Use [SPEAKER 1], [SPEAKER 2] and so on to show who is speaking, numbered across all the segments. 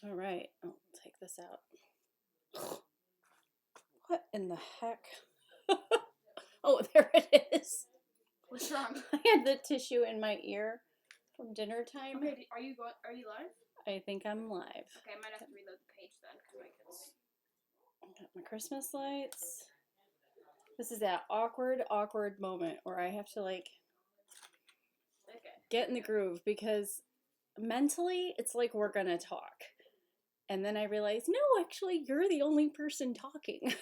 [SPEAKER 1] All right, I'll take this out. What in the heck? Oh, there it is.
[SPEAKER 2] What's wrong?
[SPEAKER 1] I had the tissue in my ear from dinner time.
[SPEAKER 2] Okay, are you live?
[SPEAKER 1] I think I'm live.
[SPEAKER 2] Okay, I might have to reload the page then, because
[SPEAKER 1] Got my Christmas lights. This is that awkward moment where I have to like get in the groove, because mentally it's like we're gonna talk. And then I realize, no, actually, you're the only person talking.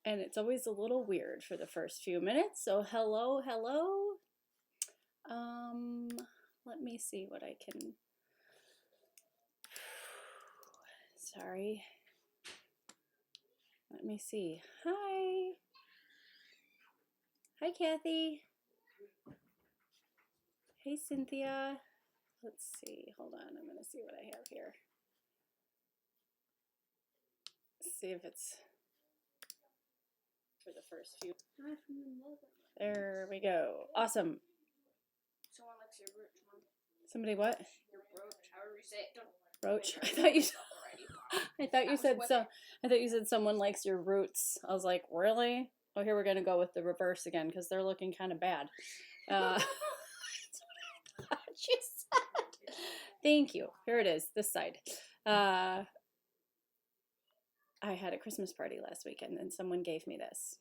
[SPEAKER 1] And it's always a little weird for the first few minutes. So hello. Let me see what I can. Sorry. Let me see. Hi. Hi, Kathy. Hey, Cynthia. Let's see. Hold on. I'm going to see what I have here. See if it's for the first few. There we go. Awesome.
[SPEAKER 2] someone likes your brooch, Mom.
[SPEAKER 1] Somebody what?
[SPEAKER 2] Your brooch, however you say it. Don't
[SPEAKER 1] Roach?
[SPEAKER 2] make
[SPEAKER 1] I thought you
[SPEAKER 2] already.
[SPEAKER 1] I thought you said someone likes your roots. I was like, really? Oh, here we're gonna go with the reverse again, because they're looking kind of bad. That's what I thought you said. Thank you. Here it is, this side. I had a Christmas party last weekend, and someone gave me this.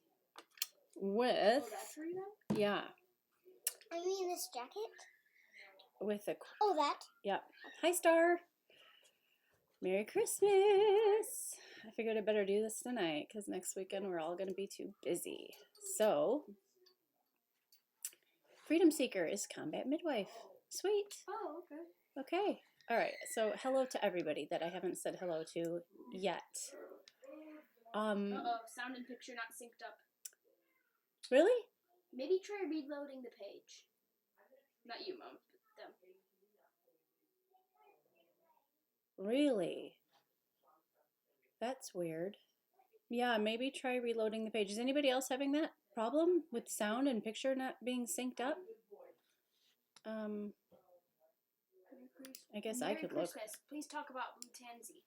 [SPEAKER 1] With
[SPEAKER 2] that's for you then?
[SPEAKER 1] yeah.
[SPEAKER 3] I mean this jacket?
[SPEAKER 1] With a
[SPEAKER 3] Oh, that?
[SPEAKER 1] Yep. Hi, Star. Merry Christmas. I figured I better do this tonight, because next weekend we're all going to be too busy. So, Freedom Seeker is Combat Midwife. Sweet.
[SPEAKER 2] Oh, okay.
[SPEAKER 1] Okay. All right. So, hello to everybody that I haven't said hello to yet.
[SPEAKER 2] Uh-oh, sound and picture not synced up.
[SPEAKER 1] Really?
[SPEAKER 2] Maybe try reloading the page. Not you, Mom, but them.
[SPEAKER 1] Really? That's weird. Yeah, maybe try reloading the page. Is anybody else having that problem with sound and picture not being synced up? I guess
[SPEAKER 2] Merry
[SPEAKER 1] I could
[SPEAKER 2] Christmas.
[SPEAKER 1] look.
[SPEAKER 2] Please talk about Blue Tansy.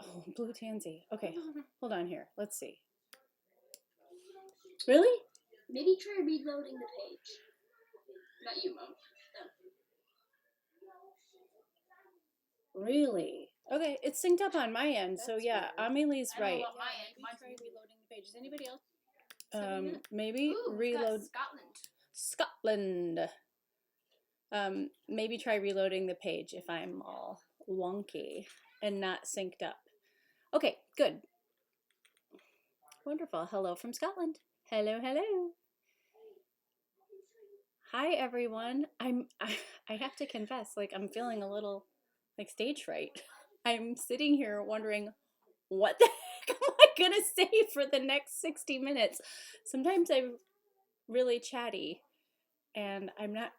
[SPEAKER 1] Oh, Blue Tansy. Okay, hold on here. Let's see. Really?
[SPEAKER 2] Maybe try reloading the page. Not you, Mom. Them.
[SPEAKER 1] Really? Okay, it's synced up on my end, so yeah, Amelie's
[SPEAKER 2] I don't know
[SPEAKER 1] right.
[SPEAKER 2] about my end.
[SPEAKER 1] Maybe
[SPEAKER 2] Mine's
[SPEAKER 1] try reloading the page. Is anybody else?
[SPEAKER 2] Ooh,
[SPEAKER 1] Maybe
[SPEAKER 2] we've got
[SPEAKER 1] reload
[SPEAKER 2] Scotland.
[SPEAKER 1] Scotland. Maybe try reloading the page if I'm all wonky and not synced up. Okay, good. Wonderful. Hello from Scotland. Hello. Hi everyone. I have to confess, like, I'm feeling a little like stage fright. I'm sitting here wondering, what the heck am I gonna say for the next 60 minutes? Sometimes I'm really chatty and I'm not.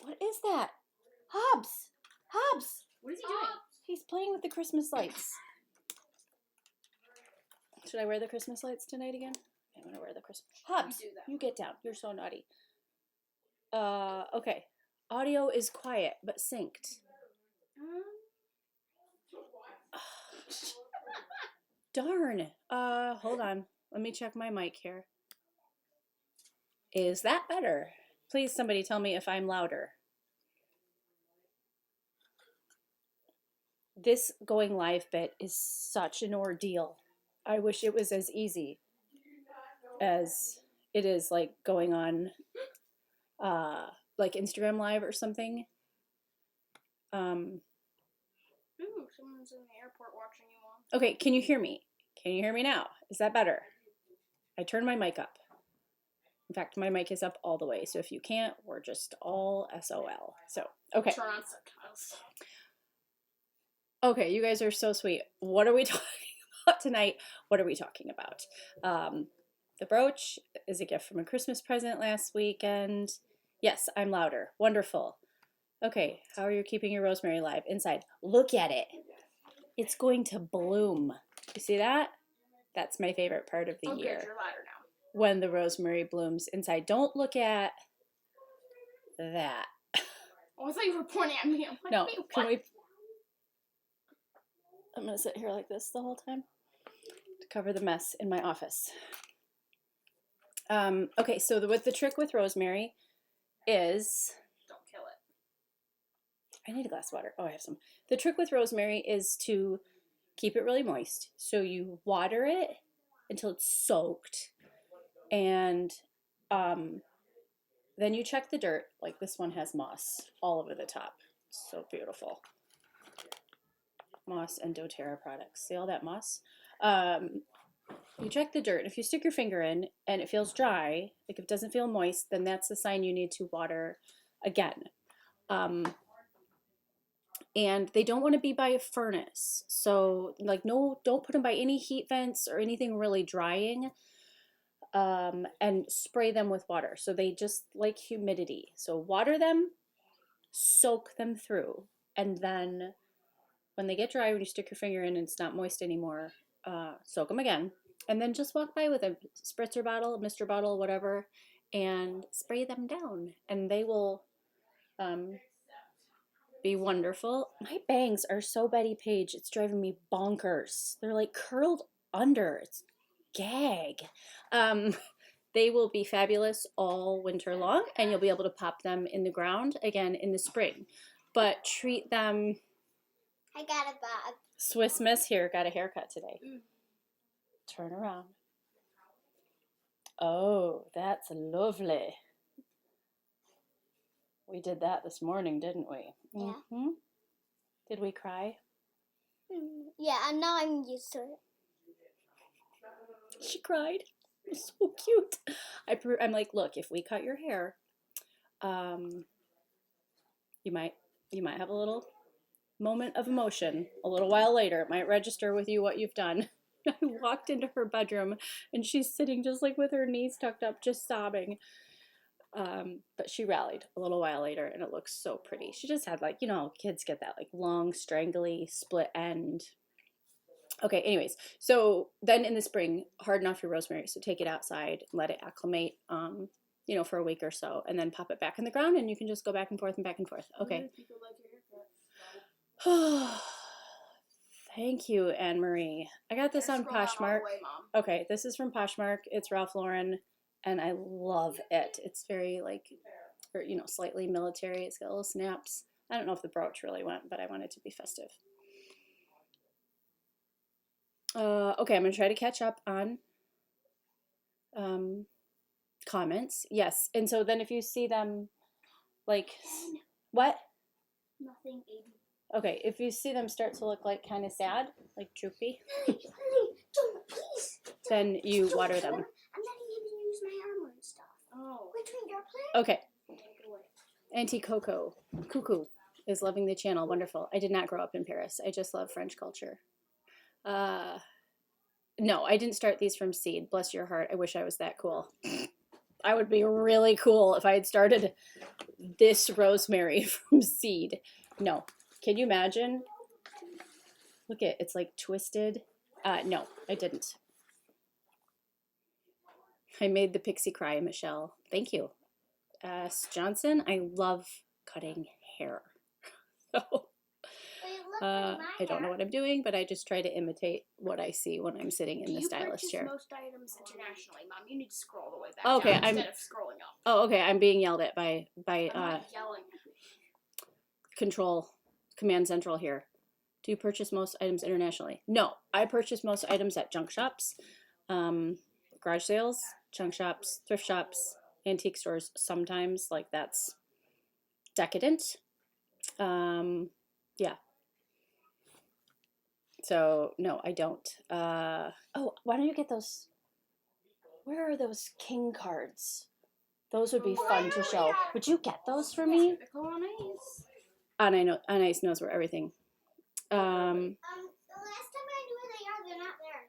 [SPEAKER 1] What is that? Hobbs!
[SPEAKER 2] What is he doing?
[SPEAKER 1] He's playing with the Christmas lights. Should I wear the Christmas lights tonight again? I'm gonna wear the Christmas. Hobbs, you get down. You're so naughty. Okay. Audio is quiet but synced. Darn. Hold on. Let me check my mic here. Is that better? Please, somebody tell me if I'm louder. This going live bit is such an ordeal. I wish it was as easy as it is like going on like Instagram Live or something.
[SPEAKER 2] Ooh, someone's in the airport watching you, Mom.
[SPEAKER 1] Okay, can you hear me? Can you hear me now? Is that better? I turned my mic up. In fact, my mic is up all the way, so if you can't, we're just all SOL. So, okay.
[SPEAKER 2] Turn on subtitles.
[SPEAKER 1] Okay, you guys are so sweet. What are we talking about tonight? What are we talking about? The brooch is a gift from a Christmas present last weekend. Yes, I'm louder. Wonderful. Okay, how are you keeping your rosemary alive? Inside. Look at it. It's going to bloom. You see that? That's my favorite part of the year.
[SPEAKER 2] You're louder now.
[SPEAKER 1] When the rosemary blooms inside. Don't look at that.
[SPEAKER 2] Oh, I thought you were pointing at me. I'm like,
[SPEAKER 1] No,
[SPEAKER 2] wait,
[SPEAKER 1] can
[SPEAKER 2] what?
[SPEAKER 1] we? I'm going to sit here like this the whole time to cover the mess in my office. Okay, so the trick with rosemary is...
[SPEAKER 2] Don't kill it.
[SPEAKER 1] I need a glass of water. Oh, I have some. The trick with rosemary is to keep it really moist. So you water it until it's soaked, and then you check the dirt. Like this one has moss all over the top. It's so beautiful. Moss and Doterra products. See all that moss? You check the dirt. If you stick your finger in and it feels dry, like if it doesn't feel moist, then that's the sign you need to water again. And they don't want to be by a furnace. So like no, don't put them by any heat vents or anything really drying. And spray them with water. So they just like humidity. So water them, soak them through, and then when they get dry, when you stick your finger in and it's not moist anymore, soak them again. And then just walk by with a spritzer bottle, Mr. Bottle, whatever, and spray them down. And they will be wonderful. My bangs are so Betty Page, it's driving me bonkers. They're like curled under. It's gag. They will be fabulous all winter long, and you'll be able to pop them in the ground again in the spring. But treat them...
[SPEAKER 3] I got a bob.
[SPEAKER 1] Swiss Miss here got a haircut today. Turn around. Oh, that's lovely. We did that this morning, didn't we?
[SPEAKER 3] Yeah.
[SPEAKER 1] Mm-hmm. Did we cry?
[SPEAKER 3] Yeah, and now I'm used to it.
[SPEAKER 1] She cried. It was so cute. I'm like, look, if we cut your hair, you might have a little moment of emotion. A little while later, it might register with you what you've done. I walked into her bedroom, and she's sitting just like with her knees tucked up, just sobbing. But she rallied a little while later, and it looks so pretty. She just had, like, you know, kids get that like long, strangly split end. Okay, anyways, so then in the spring, harden off your rosemary. So take it outside, let it acclimate, you know, for a week or so, and then pop it back in the ground, and you can just go back and forth and back and forth. Okay. Thank you, Anne Marie. I got this on Poshmark. Okay, this is from Poshmark. It's Ralph Lauren, and I love it. It's very like, or, you know, slightly military. It's got little snaps. I don't know if the brooch really went, but I want it to be festive. Okay, I'm going to try to catch up on comments. Yes, and so then if you see them, like, what?
[SPEAKER 3] Nothing, baby.
[SPEAKER 1] Okay, if you see them start to look like kind of sad, like droopy,
[SPEAKER 3] Don't, please.
[SPEAKER 1] then you water them.
[SPEAKER 3] I'm letting him use my armor and stuff.
[SPEAKER 2] Oh.
[SPEAKER 3] Between your plan.
[SPEAKER 1] Okay.
[SPEAKER 2] Take it away.
[SPEAKER 1] Auntie Coco, Cuckoo, is loving the channel. Wonderful. I did not grow up in Paris. I just love French culture. No, I didn't start these from seed. Bless your heart. I wish I was that cool. I would be really cool if I had started this rosemary from seed. No. Can you imagine? Look at it's like twisted. No, I didn't. I made the pixie cry, Michelle. Thank you. Johnson, I love cutting hair. So, I don't know what I'm doing, but I just try to imitate what I see when I'm sitting in the stylist chair.
[SPEAKER 2] You purchase most items internationally, Mom. You need to scroll the way back
[SPEAKER 1] Okay,
[SPEAKER 2] down instead of scrolling up.
[SPEAKER 1] Oh, okay. I'm being yelled at by
[SPEAKER 2] I'm not yelling.
[SPEAKER 1] Control Command Central here. Do you purchase most items internationally? No, I purchase most items at junk shops, garage sales, junk shops, thrift shops, antique stores. Sometimes, like, that's decadent. Yeah. So no, I don't. Oh, why don't you get those? Where are those king cards? Those would be fun to show. Would you get those for me?
[SPEAKER 2] Typical on ice.
[SPEAKER 1] On Ice knows where everything.
[SPEAKER 3] The last time I went to they're not there.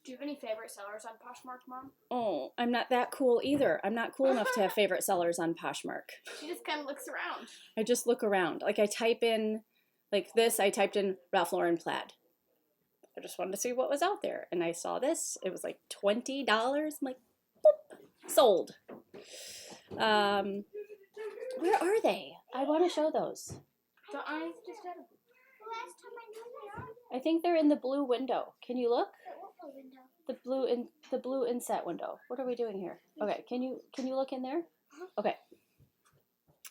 [SPEAKER 2] Do you have any favorite sellers on Poshmark, Mom?
[SPEAKER 1] Oh, I'm not that cool either. I'm not cool enough to have favorite sellers on Poshmark.
[SPEAKER 2] She just kind of looks around.
[SPEAKER 1] I just look around. Like I type in, like this, I typed in Ralph Lauren plaid. I just wanted to see what was out there. And I saw this. It was like $20. I'm like, boop, sold. Where are they? I want to show those.
[SPEAKER 2] The eyes just had a...
[SPEAKER 3] The last time I knew they are there.
[SPEAKER 1] I think they're in the blue window. Can you look?
[SPEAKER 3] What window?
[SPEAKER 1] The blue inset window. What are we doing here? Okay, can you look in there? Okay.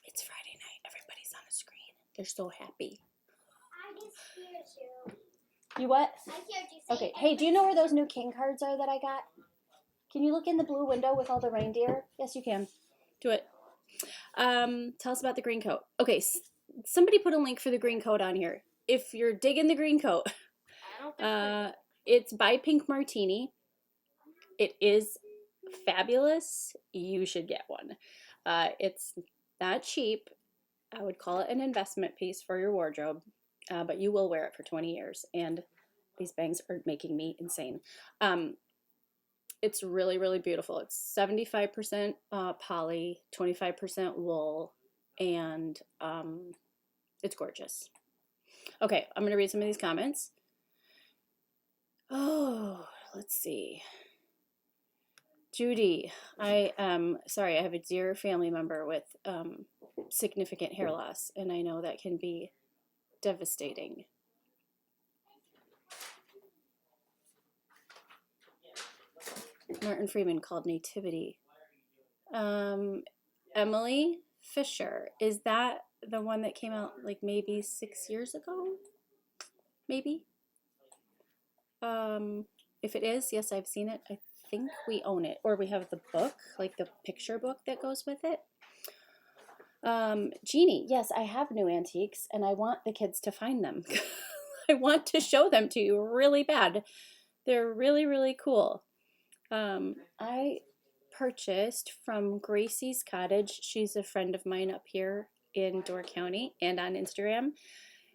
[SPEAKER 1] It's Friday night. Everybody's on a screen. They're so happy.
[SPEAKER 3] I just hear you.
[SPEAKER 1] You what?
[SPEAKER 3] I heard you say.
[SPEAKER 1] Okay. Hey, do you know where those new king cards are that I got? Can you look in the blue window with all the reindeer? Yes, you can. Do it. Tell us about the green coat. Okay, somebody put a link for the green coat on here. If you're digging the green coat,
[SPEAKER 2] I don't think
[SPEAKER 1] it's by Pink Martini. It is fabulous. You should get one. It's not cheap. I would call it an investment piece for your wardrobe, but you will wear it for 20 years. And these bangs are making me insane. It's really, really beautiful. It's 75% poly, 25% wool, and it's gorgeous. Okay, I'm going to read some of these comments. Oh, let's see. Judy, I am sorry, I have a dear family member with significant hair loss, and I know that can be devastating. Martin Freeman called Nativity. Emily Fisher, is that the one that came out like maybe 6 years ago? Maybe? If it is, yes, I've seen it. I think we own it, or we have the book, like the picture book that goes with it. Jeannie, yes, I have new antiques, and I want the kids to find them. I want to show them to you really bad. They're really, really cool. I purchased from Gracie's Cottage. She's a friend of mine up here in Door County and on Instagram.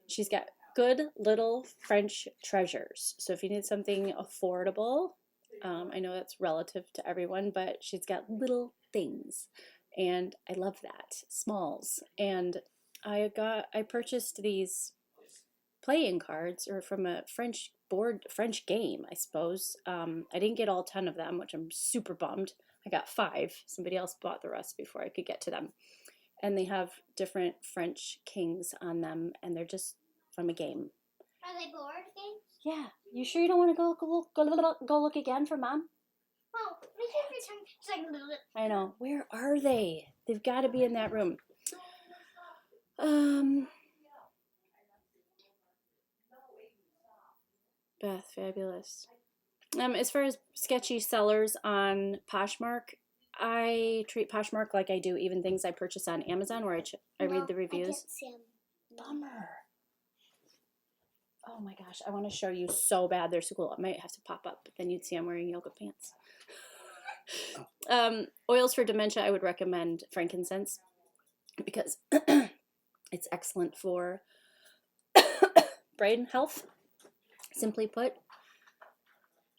[SPEAKER 1] She's got good little French treasures. So if you need something affordable, I know that's relative to everyone, but she's got little things. And I love that. Smalls. And I purchased these playing cards, or from a French game, I suppose. I didn't get all 10 of them, which I'm super bummed. I got 5. Somebody else bought the rest before I could get to them. And they have different French kings on them, and they're just from a game.
[SPEAKER 3] Are they board games?
[SPEAKER 1] Yeah. You sure you don't want to go look again for Mom?
[SPEAKER 3] Oh, we can return.
[SPEAKER 1] I know. Where are they? They've got to be in that room. Beth, fabulous. As far as sketchy sellers on Poshmark, I treat Poshmark like I do even things I purchase on Amazon, where I read the reviews.
[SPEAKER 3] I can't see 'em.
[SPEAKER 1] Bummer. Oh my gosh, I want to show you so bad. They're so cool. I might have to pop up, but then you'd see I'm wearing yoga pants. Oils for dementia, I would recommend frankincense because it's excellent for brain health. Simply put,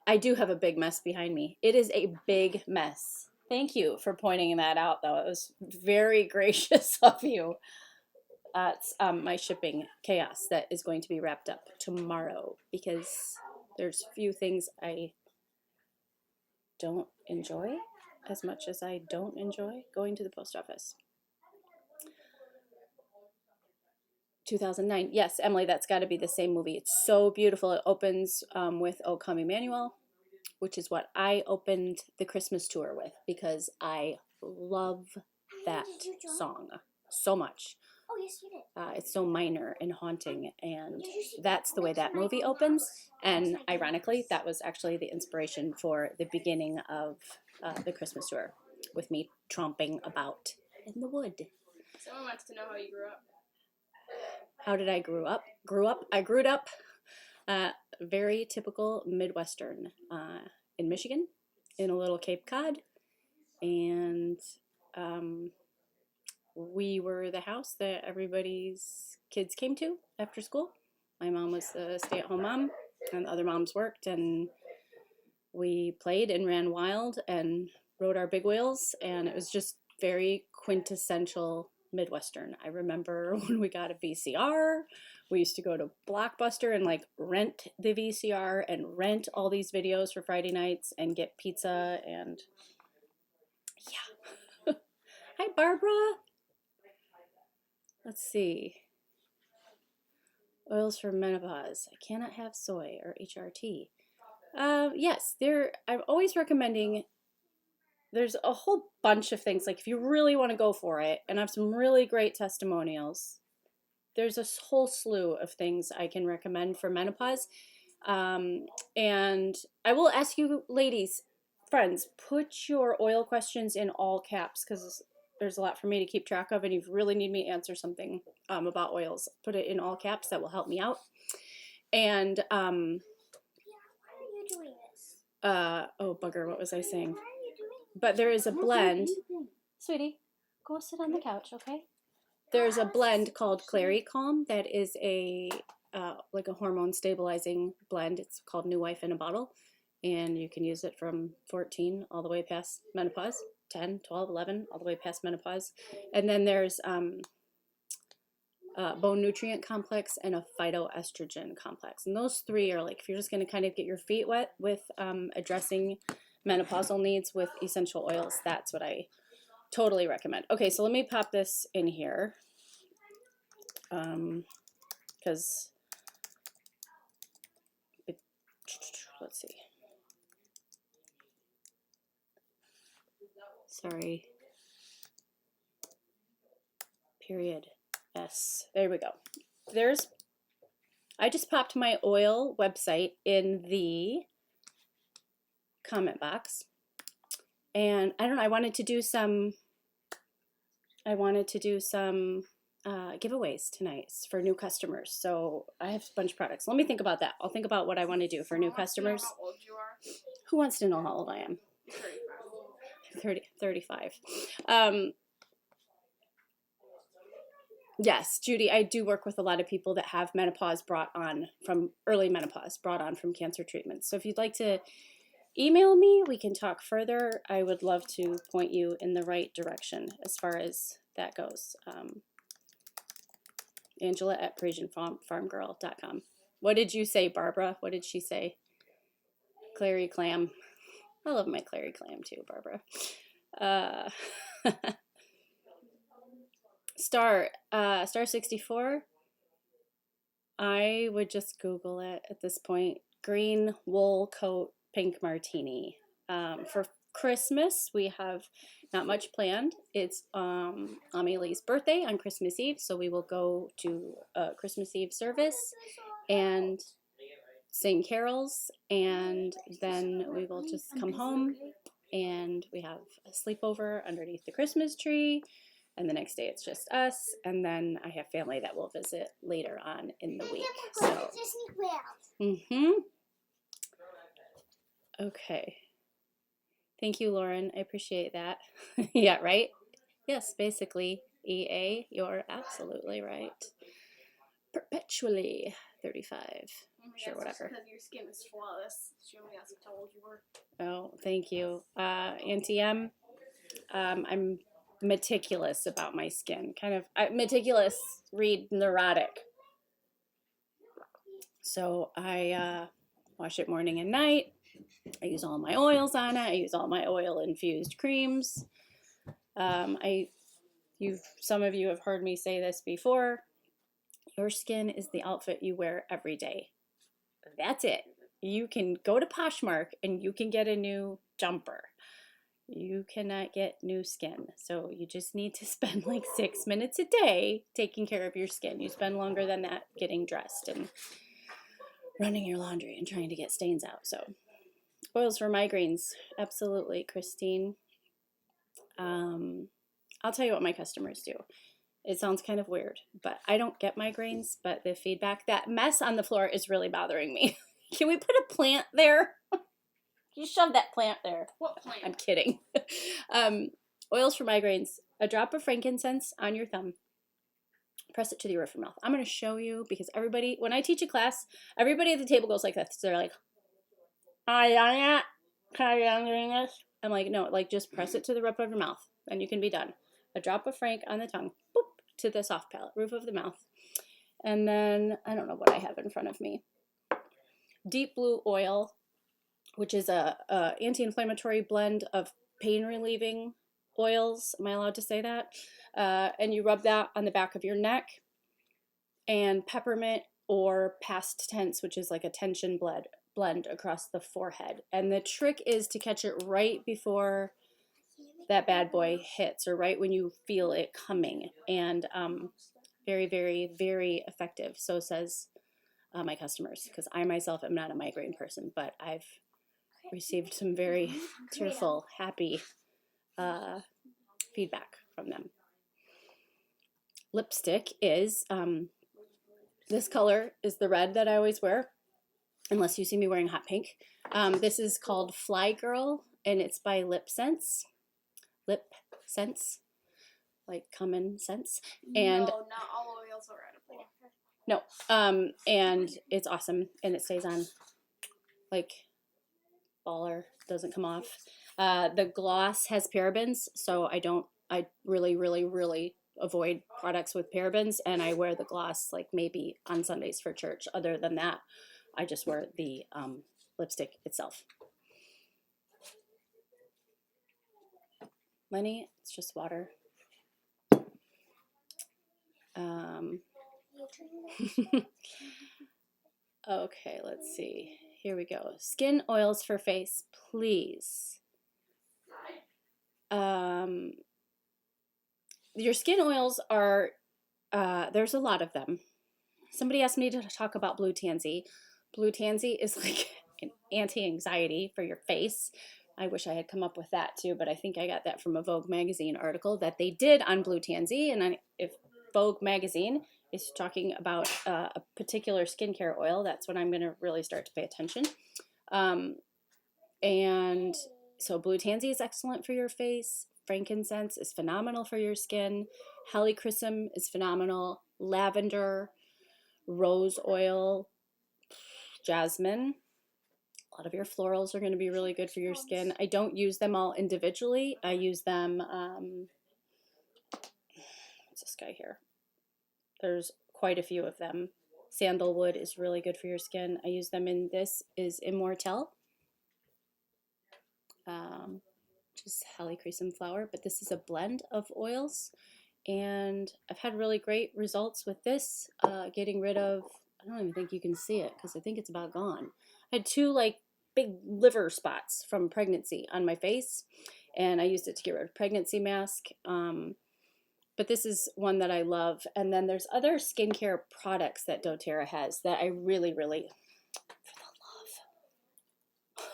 [SPEAKER 1] I do have a big mess behind me. It is a big mess. Thank you for pointing that out, though. It was very gracious of you. It's my shipping chaos that is going to be wrapped up tomorrow, because there's few things I don't enjoy as much as I don't enjoy going to the post office. 2009. Yes, Emily, that's got to be the same movie. It's so beautiful. It opens with O Come Emmanuel, which is what I opened the Christmas tour with, because I love that song so much.
[SPEAKER 3] Oh, yes, you did.
[SPEAKER 1] It's so minor and haunting, and that's the way that movie opens. And ironically, that was actually the inspiration for the beginning of the Christmas tour, with me tromping about in the wood.
[SPEAKER 2] Someone wants to know how you grew up.
[SPEAKER 1] How did I grew up? I grew up very typical Midwestern in Michigan, in a little Cape Cod, and we were the house that everybody's kids came to after school. My mom was a stay-at-home mom, and the other moms worked, and we played and ran wild and rode our big wheels, and it was just very quintessential Midwestern. I remember when we got a VCR, we used to go to Blockbuster and like rent the VCR and rent all these videos for Friday nights and get pizza, and yeah. Hi, Barbara. Let's see. Oils for menopause. I cannot have soy or HRT. Yes, I'm always recommending. There's a whole bunch of things. Like if you really want to go for it, and I have some really great testimonials, there's a whole slew of things I can recommend for menopause. And I will ask you, ladies, friends, put your oil questions in all caps because there's a lot for me to keep track of, and you really need me to answer something about oils. Put it in all caps. That will help me out. And
[SPEAKER 3] Why are you doing this?
[SPEAKER 1] oh bugger, what was I saying?
[SPEAKER 3] Why are you doing this?
[SPEAKER 1] But there is a blend. Sweetie, go sit on the couch, okay? There's a blend called Clary Calm that is a like a hormone stabilizing blend. It's called New Wife in a Bottle, and you can use it from 14 all the way past menopause, 10, 12, 11, all the way past menopause. And then there's bone nutrient complex and a phytoestrogen complex. And those three are like, if you're just going to kind of get your feet wet with addressing menopausal needs with essential oils, that's what I totally recommend. Okay, so let me pop this in here because let's see. Sorry. Period. S. There we go. I just popped my oil website in the comment box. And I don't know, I wanted to do some giveaways tonight for new customers. So I have a bunch of products. Let me think about that. I'll think about what I want to do for new customers.
[SPEAKER 2] How old you are?
[SPEAKER 1] Who wants to know how old I am? 35. Yes, Judy, I do work with a lot of people that have menopause early menopause brought on from cancer treatments. So if you'd like to email me, we can talk further. I would love to point you in the right direction as far as that goes. Angela at ParisienneFarmgirl.com. What did you say, Barbara? What did she say? Clary Clam. I love my Clary Clam too, Barbara. Star 64. I would just Google it at this point. Green wool coat pink martini. For Christmas, we have not much planned. It's Ealy's birthday on Christmas Eve, so we will go to a Christmas Eve service and sing carols, and then we will just come home and we have a sleepover underneath the Christmas tree. And the next day it's just us, and then I have family that will visit later on in the week. So, okay. Thank you, Lauren. I appreciate that. Yeah, right? Yes, basically, EA, you're absolutely right. Perpetually 35. Sure, whatever.
[SPEAKER 2] Because your skin is flawless. She only asked how old you were.
[SPEAKER 1] Oh, thank you. Auntie M, I'm meticulous about my skin. Meticulous, read neurotic. So I wash it morning and night. I use all my oils on it. I use all my oil-infused creams. Some of you have heard me say this before. Your skin is the outfit you wear every day. That's it. You can go to Poshmark and you can get a new jumper. You cannot get new skin. So you just need to spend like 6 minutes a day taking care of your skin. You spend longer than that getting dressed and running your laundry and trying to get stains out. So oils for migraines. Absolutely, Christine. I'll tell you what my customers do. It sounds kind of weird, but I don't get migraines, but the feedback, that mess on the floor is really bothering me. Can we put a plant there? You shove that plant there.
[SPEAKER 2] What plant?
[SPEAKER 1] I'm kidding. Oils for migraines. A drop of frankincense on your thumb. Press it to the roof of your mouth. I'm going to show you because everybody, when I teach a class, everybody at the table goes like this. They're like, are you on it? Are you doing this? I'm like, no, like just press it to the roof of your mouth and you can be done. A drop of frank on the tongue. Boop, to the soft palate, roof of the mouth. And then, I don't know what I have in front of me. Deep blue oil, which is a anti-inflammatory blend of pain-relieving oils. Am I allowed to say that? And you rub that on the back of your neck. And peppermint or past tense, which is like a tension blend across the forehead. And the trick is to catch it right before that bad boy hits, or right when you feel it coming. And very, very, very effective. So says my customers, because I myself am not a migraine person, but I've received some very tearful, happy feedback from them. Lipstick is, this color is the red that I always wear, unless you see me wearing hot pink. This is called Fly Girl, and it's by Lip Sense, like common sense. And
[SPEAKER 2] no, not all oils are edible.
[SPEAKER 1] no, and it's awesome, and it stays on like baller, doesn't come off. The gloss has parabens, so I really, really, really avoid products with parabens, and I wear the gloss like maybe on Sundays for church. Other than that, I just wear the lipstick itself. Lenny, it's just water. Okay, let's see. Here we go. Skin oils for face, please. Your skin oils are, there's a lot of them. Somebody asked me to talk about blue tansy. Blue tansy is like an anti-anxiety for your face. I wish I had come up with that too, but I think I got that from a Vogue magazine article that they did on blue tansy. And if Vogue magazine is talking about a particular skincare oil, that's when I'm going to really start to pay attention. And so blue tansy is excellent for your face. Frankincense is phenomenal for your skin. Helichrysum is phenomenal. Lavender, rose oil, jasmine. A lot of your florals are going to be really good for your skin. I don't use them all individually. I use them, what's this guy here? There's quite a few of them. Sandalwood is really good for your skin. I use them in, this is Immortelle, which is helichrysum flower, but this is a blend of oils. And I've had really great results with this, getting rid of, I don't even think you can see it because I think it's about gone. I had 2 like big liver spots from pregnancy on my face, and I used it to get rid of pregnancy mask. But this is one that I love. And then there's other skincare products that Doterra has that I really, really, for the love,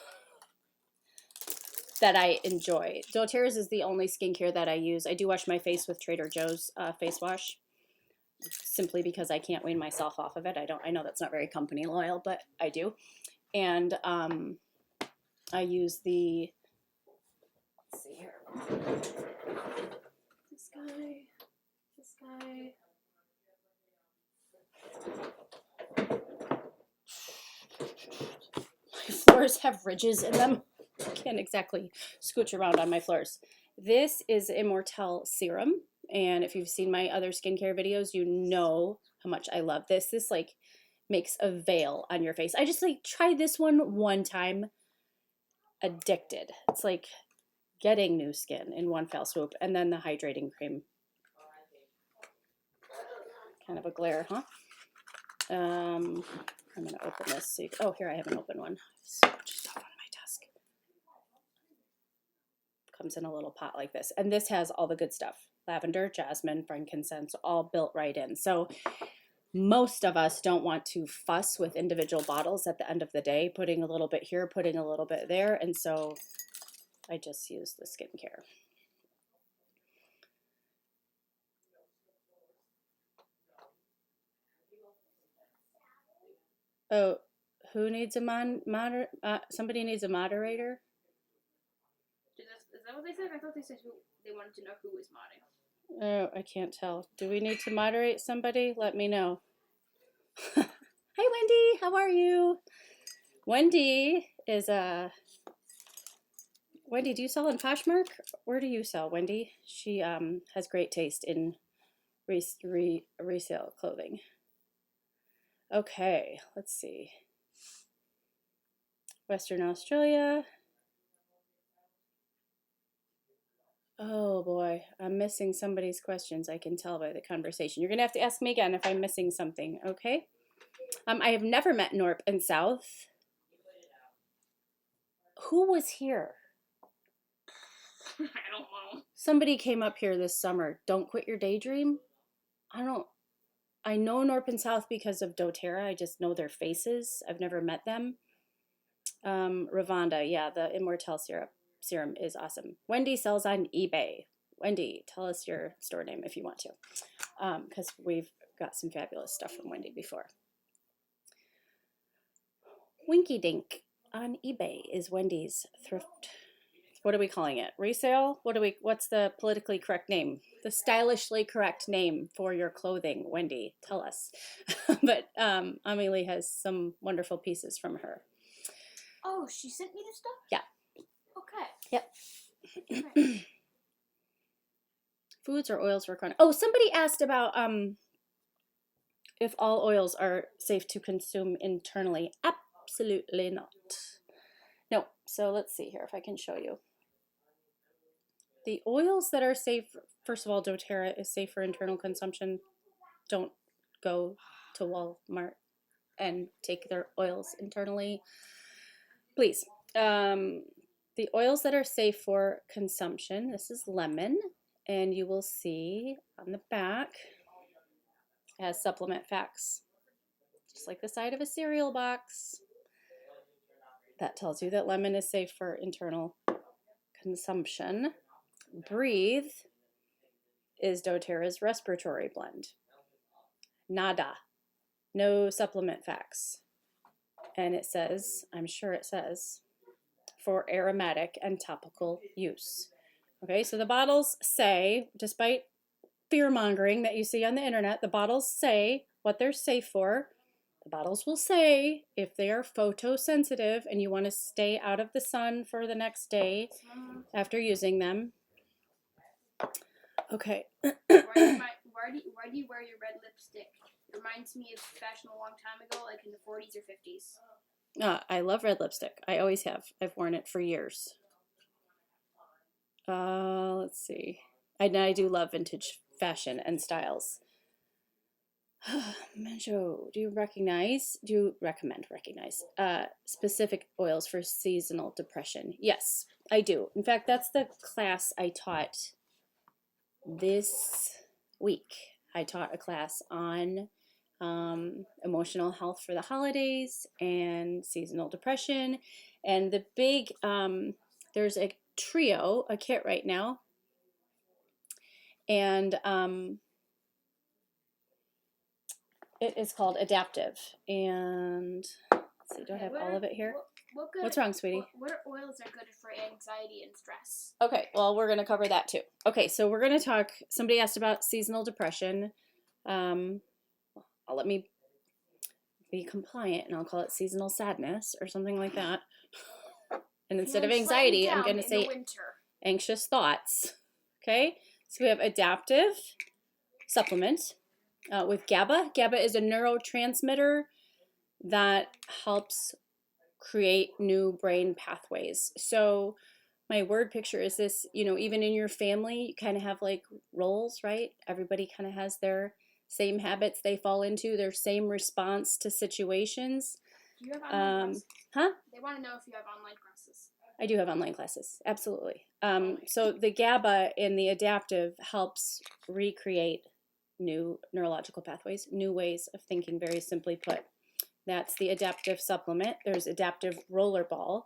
[SPEAKER 1] that I enjoy. Doterra's is the only skincare that I use. I do wash my face with Trader Joe's face wash, simply because I can't wean myself off of it. I know that's not very company loyal, but I do. And I use the, let's see here, this guy. My floors have ridges in them. I can't exactly scooch around on my floors. This is Immortelle Serum, and if you've seen my other skincare videos, you know how much I love this. This like makes a veil on your face. I just like tried this one time, addicted. It's like getting new skin in one fell swoop. And then the hydrating cream. Kind of a glare, huh? I'm going to open this. So oh, here I have an open one. So much stuff on my desk. Comes in a little pot like this. And this has all the good stuff. Lavender, jasmine, frankincense, all built right in. So most of us don't want to fuss with individual bottles at the end of the day, putting a little bit here, putting a little bit there. And so I just use the skincare. Oh, who needs a somebody needs a moderator?
[SPEAKER 2] Is that what they said? I thought they said they wanted to know who was modding.
[SPEAKER 1] Oh, I can't tell. Do we need to moderate somebody? Let me know. Hi, Wendy. How are you? Wendy is Wendy, do you sell in Poshmark? Where do you sell, Wendy? She has great taste in resale clothing. Okay, let's see. Western Australia. Oh boy, I'm missing somebody's questions. I can tell by the conversation. You're going to have to ask me again if I'm missing something, okay? I have never met Norp and South. Who was here?
[SPEAKER 2] I don't know.
[SPEAKER 1] Somebody came up here this summer. Don't quit your daydream. I know Norp and South because of Doterra. I just know their faces. I've never met them. Ravonda, yeah, the Immortelle serum is awesome. Wendy sells on eBay. Wendy, tell us your store name if you want to, because we've got some fabulous stuff from Wendy before. Winky Dink on eBay is Wendy's thrift. What are we calling it? Resale? What's the politically correct name? The stylishly correct name for your clothing, Wendy. Tell us. But Amelie has some wonderful pieces from her.
[SPEAKER 2] Oh, she sent me this stuff?
[SPEAKER 1] Yeah.
[SPEAKER 2] Okay.
[SPEAKER 1] Yep.
[SPEAKER 2] Right.
[SPEAKER 1] Foods or oils for chronic. Oh, somebody asked about if all oils are safe to consume internally. Absolutely not. No. So let's see here if I can show you. The oils that are safe, first of all, Doterra is safe for internal consumption. Don't go to Walmart and take their oils internally. Please. The oils that are safe for consumption, this is lemon, and you will see on the back, it has supplement facts, just like the side of a cereal box. That tells you that lemon is safe for internal consumption. Breathe is doTERRA's respiratory blend. Nada. No supplement facts. And it says, I'm sure it says, for aromatic and topical use. Okay, so the bottles say, despite fear-mongering that you see on the internet, the bottles say what they're safe for. The bottles will say if they are photosensitive and you want to stay out of the sun for the next day after using them. Okay.
[SPEAKER 2] Why do you wear your red lipstick? It reminds me of fashion a long time ago, like in the 40s or 50s.
[SPEAKER 1] I love red lipstick. I always have. I've worn it for years. Let's see. I do love vintage fashion and styles. Manjo, do you recommend specific oils for seasonal depression? Yes, I do. In fact, that's the class I taught this week. I taught a class on emotional health for the holidays and seasonal depression. And the big, there's a kit right now. And it is called Adaptive. And let's see, do I have all of it here? What's wrong, sweetie?
[SPEAKER 2] What oils are good for anxiety and stress?
[SPEAKER 1] Okay, well, we're going to cover that too. Okay, so we're going to talk, somebody asked about seasonal depression. Let me be compliant and I'll call it seasonal sadness or something like that. And instead of anxiety, I'm going to say anxious thoughts. Okay, so we have Adaptive supplement with GABA. GABA is a neurotransmitter that helps create new brain pathways. So my word picture is this, even in your family, you kind of have like roles, right? Everybody kind of has their same habits they fall into, their same response to situations.
[SPEAKER 2] Do you have online classes?
[SPEAKER 1] Huh?
[SPEAKER 2] They want to know if you have online classes.
[SPEAKER 1] I do have online classes, absolutely. So the GABA in the Adaptive helps recreate new neurological pathways, new ways of thinking, very simply put. That's the Adaptive supplement. There's Adaptive Rollerball.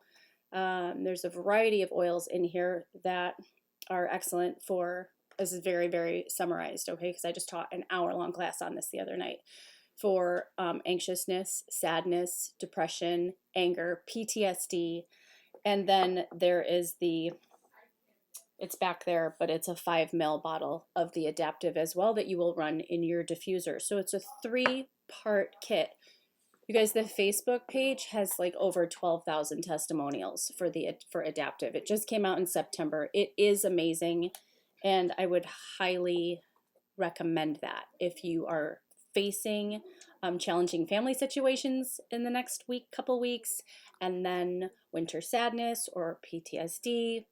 [SPEAKER 1] There's a variety of oils in here that are excellent for, this is very, very summarized, okay, because I just taught an hour-long class on this the other night, for anxiousness, sadness, depression, anger, PTSD, and then there is it's back there, but it's a 5 ml bottle of the Adaptive as well that you will run in your diffuser. So it's a 3-part kit. You guys, the Facebook page has like over 12,000 testimonials for Adaptive. It just came out in September. It is amazing, and I would highly recommend that if you are facing challenging family situations in the next couple weeks, and then winter sadness or PTSD,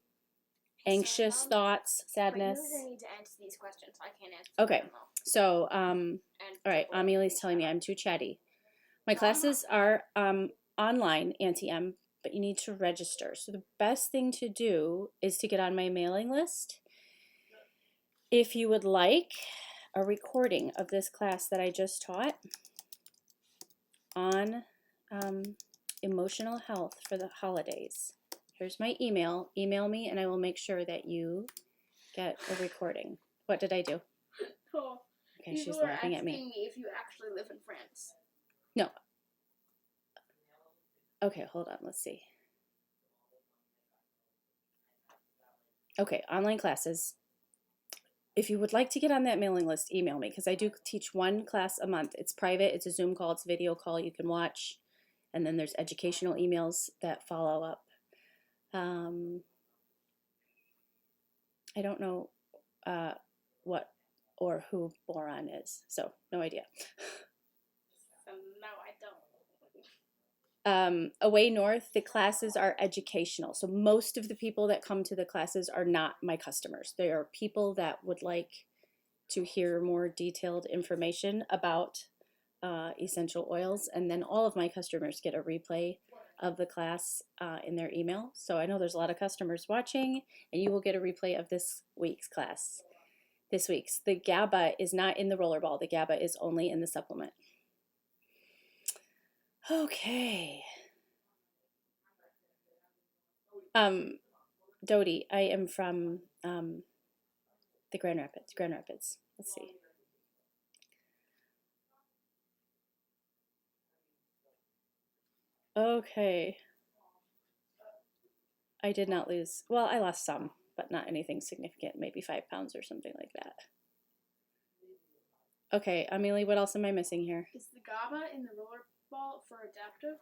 [SPEAKER 1] anxious thoughts, sadness.
[SPEAKER 2] But you're going to need to answer these questions. I can't answer
[SPEAKER 1] Okay.
[SPEAKER 2] them all.
[SPEAKER 1] So, all right, Amelie's telling me I'm too chatty. My classes are online, Auntie M, but you need to register. So the best thing to do is to get on my mailing list. If you would like a recording of this class that I just taught on emotional health for the holidays, here's my email. Email me and I will make sure that you get a recording. What did I do?
[SPEAKER 2] Oh,
[SPEAKER 1] Okay, she's laughing at me.
[SPEAKER 2] Asking me if you actually live in France.
[SPEAKER 1] No. Okay, hold on. Let's see. Okay, online classes. If you would like to get on that mailing list, email me because I do teach one class a month. It's private. It's a Zoom call. It's a video call you can watch. And then there's educational emails that follow up. I don't know what or who boron is, so no idea.
[SPEAKER 2] No, I don't.
[SPEAKER 1] Away north, the classes are educational. So most of the people that come to the classes are not my customers. They are people that would like to hear more detailed information about essential oils. And then all of my customers get a replay of the class in their email. So I know there's a lot of customers watching, and you will get a replay of this week's class. This week's. The GABA is not in the rollerball. The GABA is only in the supplement. Okay. Dodie, I am from the Grand Rapids. Let's see. Okay. I did not lose. Well, I lost some, but not anything significant. Maybe 5 pounds or something like that. Okay, Amelie, what else am I missing here?
[SPEAKER 2] Is the GABA in the rollerball for adaptive?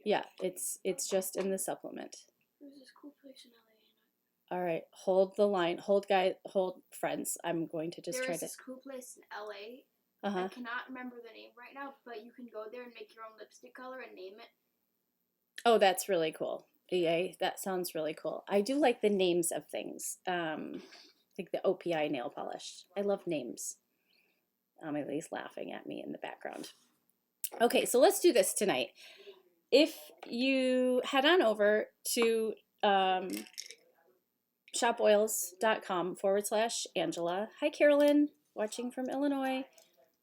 [SPEAKER 1] Yeah, it's just in the supplement.
[SPEAKER 2] There's this cool place in LA.
[SPEAKER 1] All right, hold the line. Hold friends. I'm going to just try to.
[SPEAKER 2] There's this cool place in LA. I cannot remember the name right now, but you can go there and make your own lipstick color and name it.
[SPEAKER 1] Oh, that's really cool. EA, that sounds really cool. I do like the names of things. Like the OPI nail polish. I love names. Amelie's laughing at me in the background. Okay, so let's do this tonight. If you head on over to shopoils.com/Angela. Hi, Carolyn, watching from Illinois.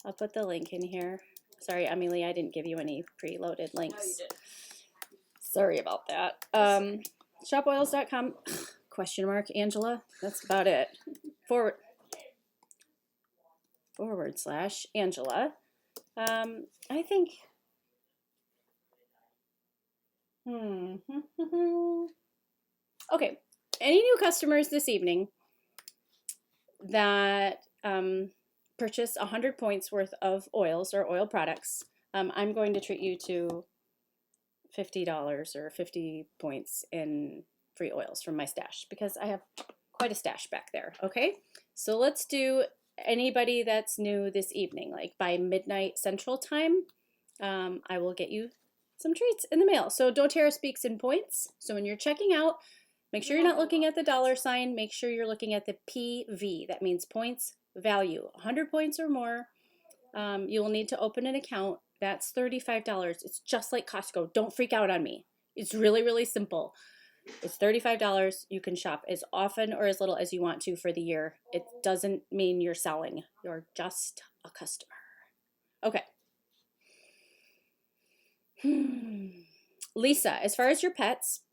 [SPEAKER 1] I'll put the link in here. Sorry, Amelie, I didn't give you any preloaded links.
[SPEAKER 2] No, you did.
[SPEAKER 1] Sorry about that. Shopoils.com Angela. That's about it. /Angela. I think. Okay. Any new customers this evening that purchase 100 points worth of oils or oil products, I'm going to treat you to $50 or 50 points in free oils from my stash because I have quite a stash back there. Okay, so let's do anybody that's new this evening, like by midnight Central Time. I will get you some treats in the mail. So Doterra speaks in points. So when you're checking out, make sure you're not looking at the $sign. Make sure you're looking at the PV. That means points value. 100 points or more. You will need to open an account. That's $35. It's just like Costco. Don't freak out on me. It's really, really simple. It's $35. You can shop as often or as little as you want to for the year. It doesn't mean you're selling. You're just a customer. Okay. Lisa, as far as your pets,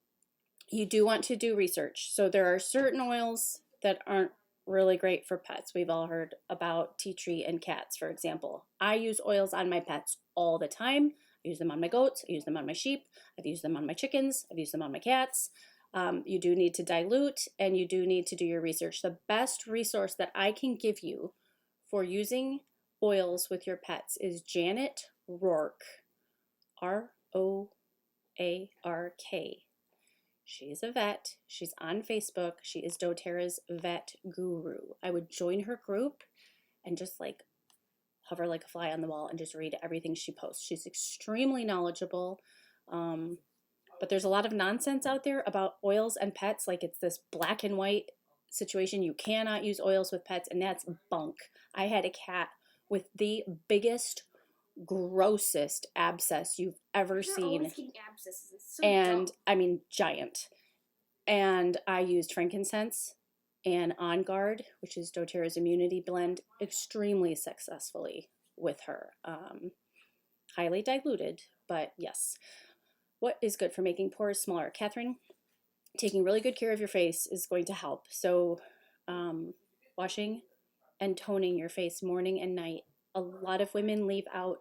[SPEAKER 1] you do want to do research. So there are certain oils that aren't really great for pets. We've all heard about tea tree and cats, for example. I use oils on my pets all the time. I use them on my goats. I use them on my sheep. I've used them on my chickens. I've used them on my cats. You do need to dilute and you do need to do your research. The best resource that I can give you for using oils with your pets is Janet Roark, Roark. She's a vet. She's on Facebook. She is Doterra's vet guru. I would join her group and just like hover like a fly on the wall and just read everything she posts. She's extremely knowledgeable. But there's a lot of nonsense out there about oils and pets. Like it's this black and white situation. You cannot use oils with pets, and that's bunk. I had a cat with the biggest grossest abscess you've ever
[SPEAKER 2] You're
[SPEAKER 1] seen.
[SPEAKER 2] always getting abscesses. It's so
[SPEAKER 1] And
[SPEAKER 2] dumb.
[SPEAKER 1] I mean, giant. And I used frankincense and On Guard, which is Doterra's immunity blend, extremely successfully with her. Highly diluted, but yes. What is good for making pores smaller? Catherine, taking really good care of your face is going to help. So washing and toning your face morning and night. A lot of women leave out,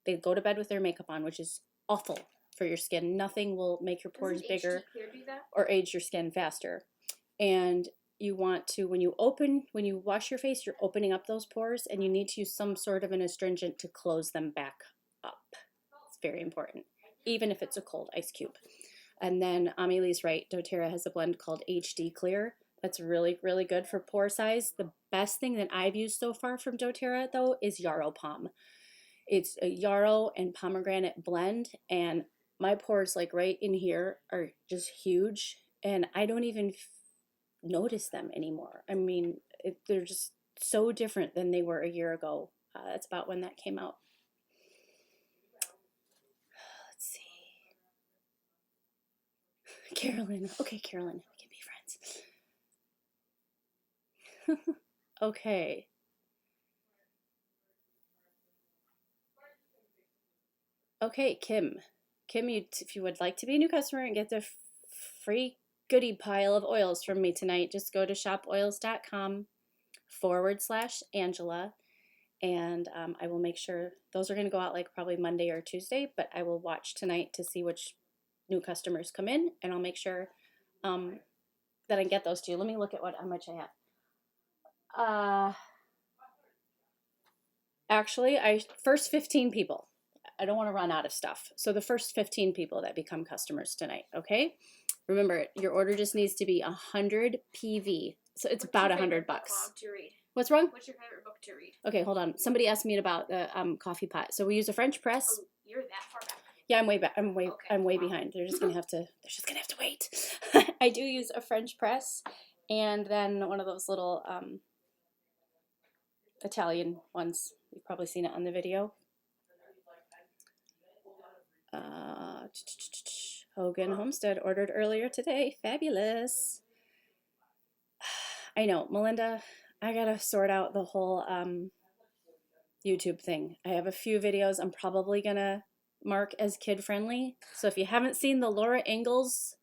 [SPEAKER 1] they go to bed with their makeup on, which is awful for your skin. Nothing will make your pores
[SPEAKER 2] Doesn't
[SPEAKER 1] bigger
[SPEAKER 2] HD Clear do that?
[SPEAKER 1] or age your skin faster. And you want to, when you wash your face, you're opening up those pores, and you need to use some sort of an astringent to close them back up. It's very important, even if it's a cold ice cube. And then Ealy's right, doTERRA has a blend called HD Clear. That's really, really good for pore size. The best thing that I've used so far from doTERRA, though, is Yarrow Pom. It's a Yarrow and pomegranate blend, and my pores, like right in here, are just huge, and I don't even notice them anymore. I mean, they're just so different than they were a year ago. That's about when that came out. Let's see. Carolyn. Okay, Carolyn, we can be friends. Okay. Okay, Kim. Kim, if you would like to be a new customer and get the free goodie pile of oils from me tonight, just go to shopoils.com/Angela, and I will make sure those are going to go out like probably Monday or Tuesday, but I will watch tonight to see which new customers come in, and I'll make sure that I get those to you. Let me look at how much I have. Actually, first 15 people. I don't want to run out of stuff. So the first 15 people that become customers tonight, okay? Remember, your order just needs to be 100 PV. So it's about $100.
[SPEAKER 2] To read?
[SPEAKER 1] What's wrong?
[SPEAKER 2] What's your favorite book to read?
[SPEAKER 1] Okay, hold on. Somebody asked me about the coffee pot. So we use a French press.
[SPEAKER 2] Oh, you're that far back.
[SPEAKER 1] Yeah, I'm way back. I'm way
[SPEAKER 2] Okay.
[SPEAKER 1] behind. They're just gonna have to wait. I do use a French press, and then one of those little Italian ones. You've probably seen it on the video. Hogan Homestead ordered earlier today. Fabulous. I know, Melinda, I gotta sort out the whole YouTube thing. I have a few videos I'm probably gonna mark as kid friendly. So if you haven't seen the Laura Ingalls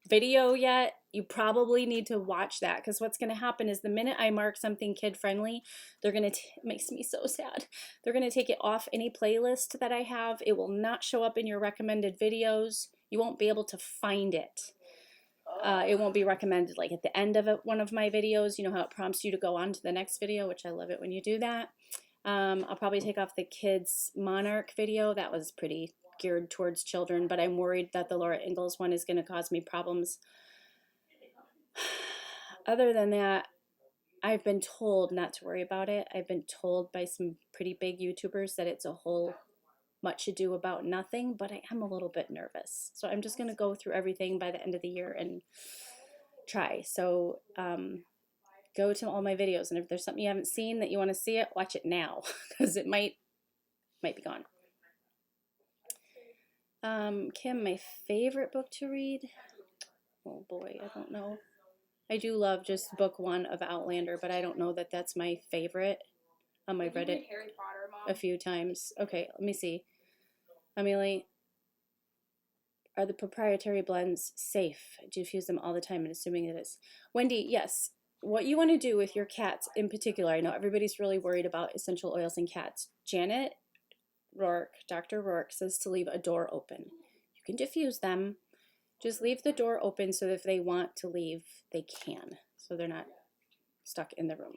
[SPEAKER 1] video yet, you probably need to watch that, because what's going to happen is the minute I mark something kid friendly, they're going to, it makes me so sad, they're going to take it off any playlist that I have. It will not show up in your recommended videos. You won't be able to find it. It won't be recommended like at the end of one of my videos. You know how it prompts you to go on to the next video, which I love it when you do that. I'll probably take off the kids Monarch video. That was pretty geared towards children, but I'm worried that the Laura Ingalls one is going to cause me problems. Other than that, I've been told not to worry about it. I've been told by some pretty big YouTubers that it's a whole much ado about nothing, but I am a little bit nervous. So I'm just going to go through everything by the end of the year and try. So go to all my videos, and if there's something you haven't seen that you want to see it, watch it now, because it might be gone. Kim, my favorite book to read? Oh boy, I don't know. I do love just book 1 of Outlander, but I don't know that that's my favorite. I've read it
[SPEAKER 2] Harry Potter, Mom?
[SPEAKER 1] a few times. Okay, let me see. Ealy, are the proprietary blends safe? Do you use them all the time, and assuming it is? Wendy, yes. What you want to do with your cats in particular, I know everybody's really worried about essential oils in cats. Janet Rourke, Dr. Rourke, says to leave a door open. You can diffuse them. Just leave the door open so that if they want to leave, they can. So they're not stuck in the room.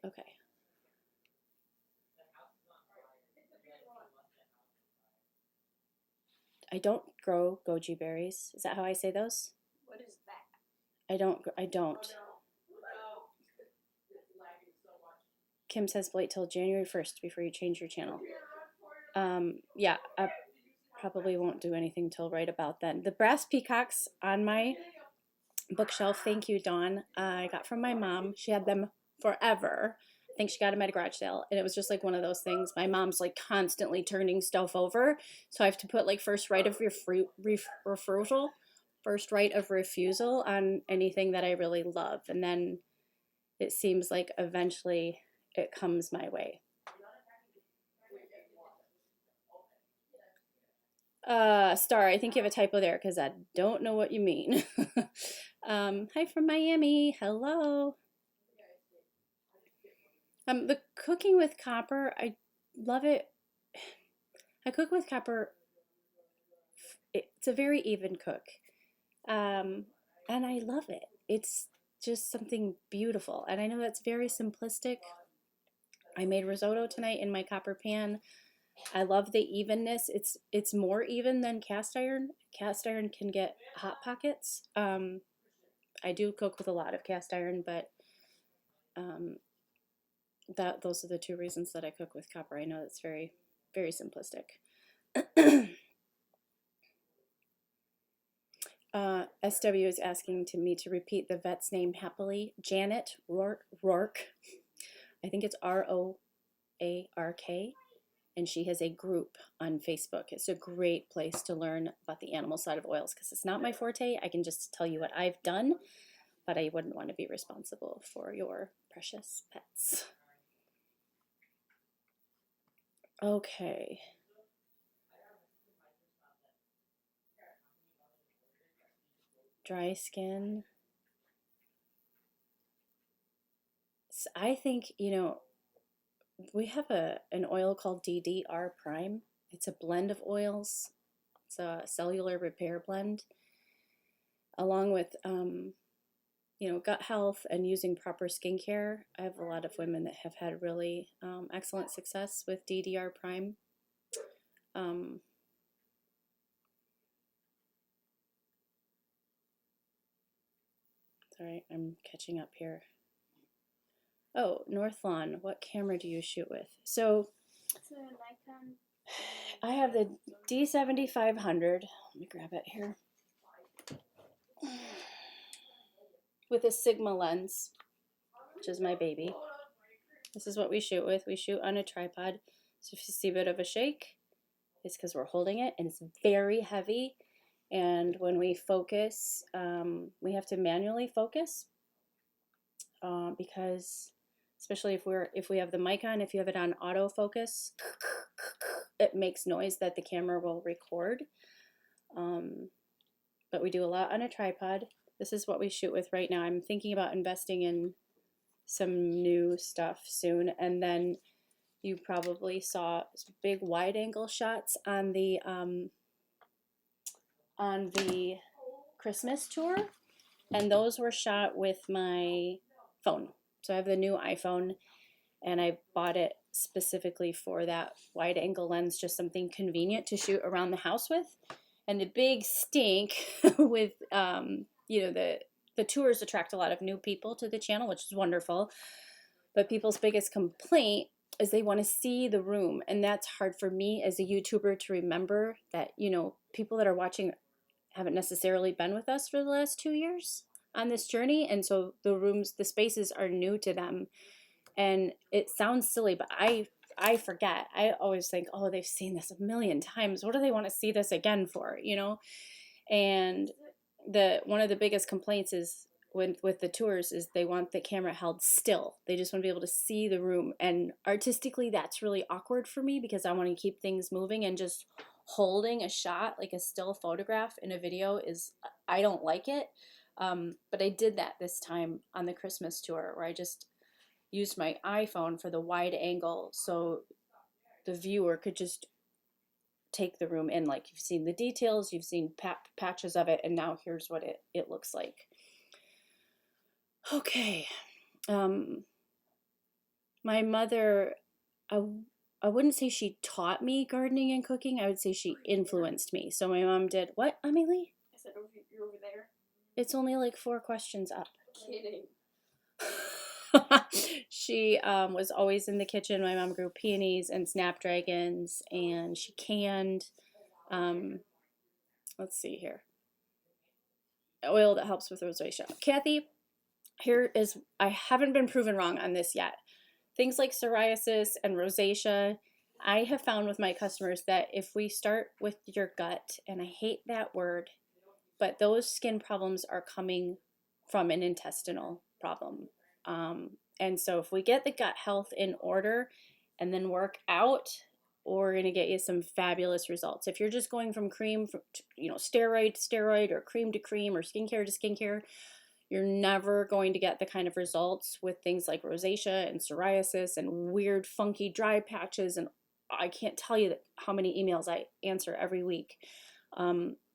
[SPEAKER 1] Okay. I don't grow goji berries. Is that how I say those?
[SPEAKER 2] What is that?
[SPEAKER 1] I don't. Kim says wait till January 1st before you change your channel. Yeah, I probably won't do anything till right about then. The brass peacocks on my bookshelf, thank you, Dawn, I got from my mom. She had them forever. think she got them at a garage sale, and it was just like one of those things. My mom's like constantly turning stuff over, so I have to put like first right of refusal on anything that I really love, and then it seems like eventually it comes my way. Star, I think you have a typo there because I don't know what you mean. Hi from Miami. Hello. The cooking with copper, I love it. I cook with copper. It's a very even cook. And I love it. It's just something beautiful. And I know that's very simplistic. I made risotto tonight in my copper pan. I love the evenness. It's more even than cast iron. Cast iron can get hot pockets. I do cook with a lot of cast iron, but those are the two reasons that I cook with copper. I know it's very, very simplistic. SW is asking me to repeat the vet's name happily. Janet Rourke. I think it's Roark. And she has a group on Facebook. It's a great place to learn about the animal side of oils because it's not my forte. I can just tell you what I've done, but I wouldn't want to be responsible for your precious pets. Okay. Dry skin. So I think, we have an oil called DDR Prime. It's a blend of oils. It's a cellular repair blend. Along with, gut health and using proper skincare. I have a lot of women that have had really excellent success with DDR Prime. Sorry, I'm catching up here. Oh, North Lawn, what camera do you shoot with? So,
[SPEAKER 2] It's a Nikon.
[SPEAKER 1] I have the D7500. Let me grab it here. With a Sigma lens, which is my baby. This is what we shoot with. We shoot on a tripod. So if you see a bit of a shake, it's because we're holding it, and it's very heavy. And when we focus, we have to manually focus because, especially if we have the mic on, if you have it on autofocus, it makes noise that the camera will record. But we do a lot on a tripod. This is what we shoot with right now. I'm thinking about investing in some new stuff soon. And then you probably saw big wide angle shots on the Christmas tour. And those were shot with my phone. So I have the new iPhone and I bought it specifically for that wide angle lens, just something convenient to shoot around the house with. And the big stink with, the tours attract a lot of new people to the channel, which is wonderful. But people's biggest complaint is they want to see the room. And that's hard for me as a YouTuber to remember that, people that are watching haven't necessarily been with us for the last 2 years on this journey. And so the spaces are new to them. And it sounds silly, but I forget. I always think, oh, they've seen this a million times. What do they want to see this again for, And one of the biggest complaints is with the tours is they want the camera held still. They just want to be able to see the room. And artistically, that's really awkward for me because I want to keep things moving, and just holding a shot, like a still photograph in a video, I don't like it. But I did that this time on the Christmas tour where I just used my iPhone for the wide angle so the viewer could just take the room in. Like, you've seen the details, you've seen patches of it, and now here's what it looks like. Okay. My mother, I wouldn't say she taught me gardening and cooking. I would say she influenced me. So my mom did what, Amelie?
[SPEAKER 2] I said you're over there.
[SPEAKER 1] It's only like 4 questions up.
[SPEAKER 2] Kidding.
[SPEAKER 1] She was always in the kitchen. My mom grew peonies and snapdragons, and she canned, let's see here, oil that helps with rosacea. Kathy, I haven't been proven wrong on this yet. things like psoriasis and rosacea, I have found with my customers that if we start with your gut, and I hate that word, but those skin problems are coming from an intestinal problem. And so if we get the gut health in order and then work out, we're going to get you some fabulous results. If you're just going from cream, steroid to steroid, or cream to cream, or skincare to skincare, you're never going to get the kind of results with things like rosacea and psoriasis and weird, funky, dry patches. And I can't tell you how many emails I answer every week.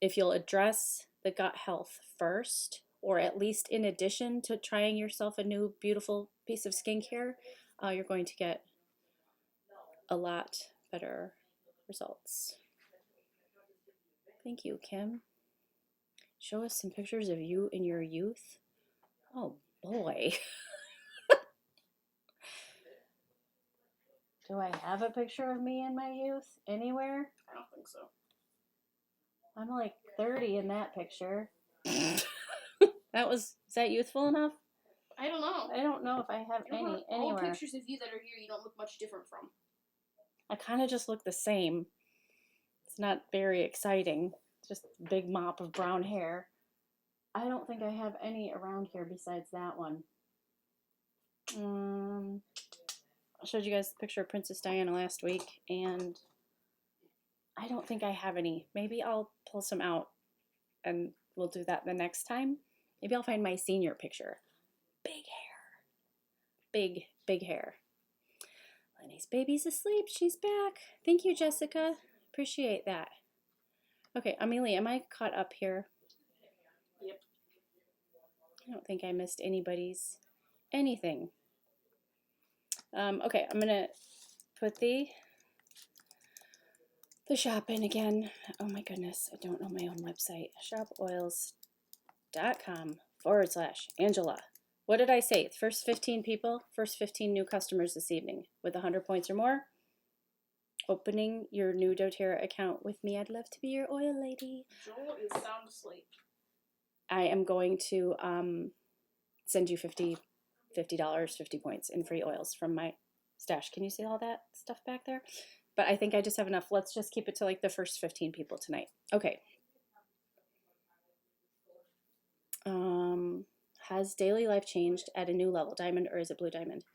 [SPEAKER 1] If you'll address the gut health first, or at least in addition to trying yourself a new beautiful piece of skincare, you're going to get a lot better results. Thank you, Kim. Show us some pictures of you in your youth. Oh boy. Do I have a picture of me in my youth anywhere?
[SPEAKER 2] I don't think so.
[SPEAKER 1] I'm like 30 in that picture. Is that youthful enough?
[SPEAKER 2] I don't know.
[SPEAKER 1] I don't know if I have any
[SPEAKER 2] all
[SPEAKER 1] anywhere.
[SPEAKER 2] pictures of you that are here, you don't look much different from.
[SPEAKER 1] I kind of just look the same. It's not very exciting. Just a big mop of brown hair. I don't think I have any around here besides that one. I showed you guys the picture of Princess Diana last week, and I don't think I have any. Maybe I'll pull some out, and we'll do that the next time. Maybe I'll find my senior picture. Big hair. Big hair. Lenny's baby's asleep. She's back. Thank you, Jessica. Appreciate that. Okay, Amelie, am I caught up here?
[SPEAKER 2] Yep.
[SPEAKER 1] I don't think I missed anybody's anything. Okay, I'm gonna put the shop in again. Oh my goodness, I don't know my own website. shopoils.com/Angela. What did I say? First 15 people, first 15 new customers this evening with 100 points or more. Opening your new doTERRA account with me. I'd love to be your oil lady.
[SPEAKER 2] Joel is sound asleep.
[SPEAKER 1] I am going to send you $50, 50 points in free oils from my stash. Can you see all that stuff back there? But I think I just have enough. Let's just keep it to like the first 15 people tonight. Okay. Has daily life changed at a new level? Diamond, or is it blue diamond?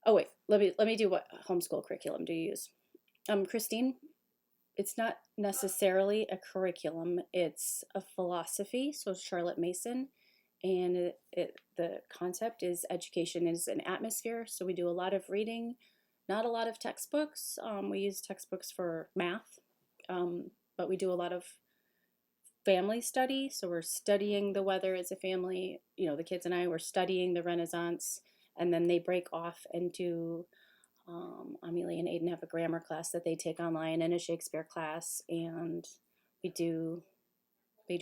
[SPEAKER 1] Oh wait, let me do what homeschool curriculum do you use? Christine, it's not necessarily a curriculum. It's a philosophy. So Charlotte Mason. And the concept is education is an atmosphere. So we do a lot of reading, not a lot of textbooks. We use textbooks for math, but we do a lot of family study. So we're studying the weather as a family. The kids and I were studying the Renaissance, and then they break off and do, Amelie and Aiden have a grammar class that they take online and a Shakespeare class, and they do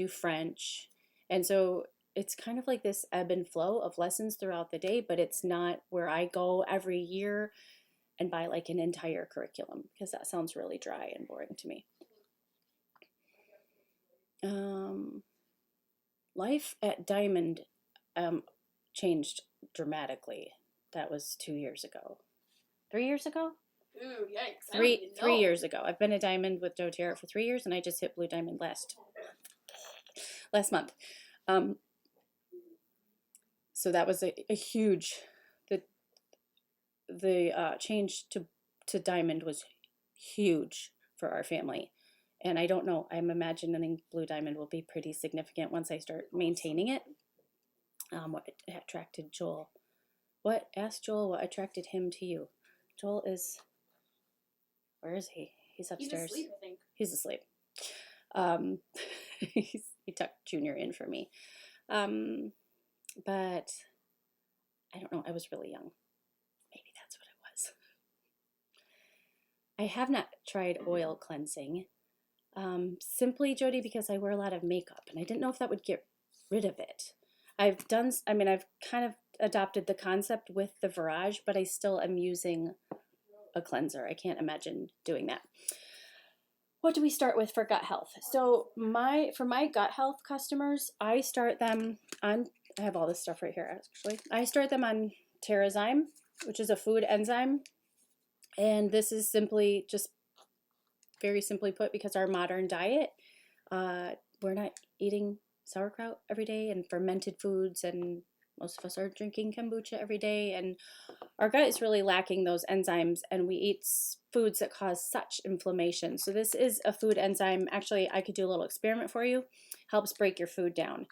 [SPEAKER 1] French. And so it's kind of like this ebb and flow of lessons throughout the day, but it's not where I go every year and buy like an entire curriculum, because that sounds really dry and boring to me. Life at Diamond changed dramatically. That was 2 years ago. 3 years ago?
[SPEAKER 2] Ooh, yikes.
[SPEAKER 1] 3 years ago. I've been a Diamond with doTERRA for 3 years, and I just hit Blue Diamond last month. So that was a huge, the change to Diamond was huge for our family. And I don't know, I'm imagining Blue Diamond will be pretty significant once I start maintaining it. What attracted Joel? Ask Joel what attracted him to you. Joel is, where is he? He's upstairs.
[SPEAKER 2] He's asleep, I think.
[SPEAKER 1] He's asleep. He tucked Junior in for me. But I don't know, I was really young. Maybe that's what it was. I have not tried oil cleansing. Simply, Jody, because I wear a lot of makeup, and I didn't know if that would get rid of it. I've kind of adopted the concept with the Virage, but I still am using a cleanser. I can't imagine doing that. What do we start with for gut health? So for my gut health customers, I start them on, I have all this stuff right here actually. I start them on Terrazyme, which is a food enzyme. And this is simply just very simply put because our modern diet, we're not eating sauerkraut every day and fermented foods, and most of us are drinking kombucha every day, and our gut is really lacking those enzymes, and we eat foods that cause such inflammation. So this is a food enzyme. Actually, I could do a little experiment for you. Helps break your food down.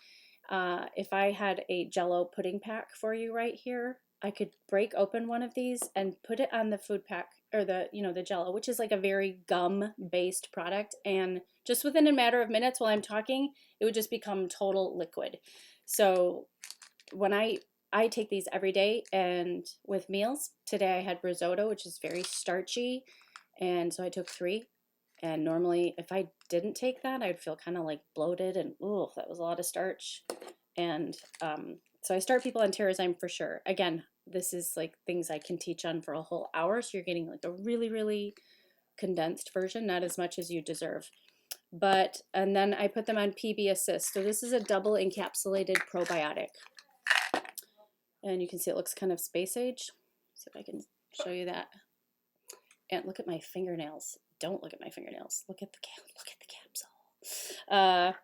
[SPEAKER 1] If I had a Jello pudding pack for you right here, I could break open one of these and put it on the food pack, or the Jello, which is like a very gum-based product, and just within a matter of minutes while I'm talking, it would just become total liquid. So when I take these every day, and with meals, today I had risotto, which is very starchy, and so I took 3. And normally, if I didn't take that, I'd feel kind of like bloated, and ooh, that was a lot of starch. And so I start people on Terrazyme for sure. Again, this is like things I can teach on for a whole hour, so you're getting like a really, really condensed version, not as much as you deserve. But, and then I put them on PB Assist. So this is a double encapsulated probiotic. And you can see it looks kind of space age. See if I can show you that. And look at my fingernails. Don't look at my fingernails. Look at the capsule.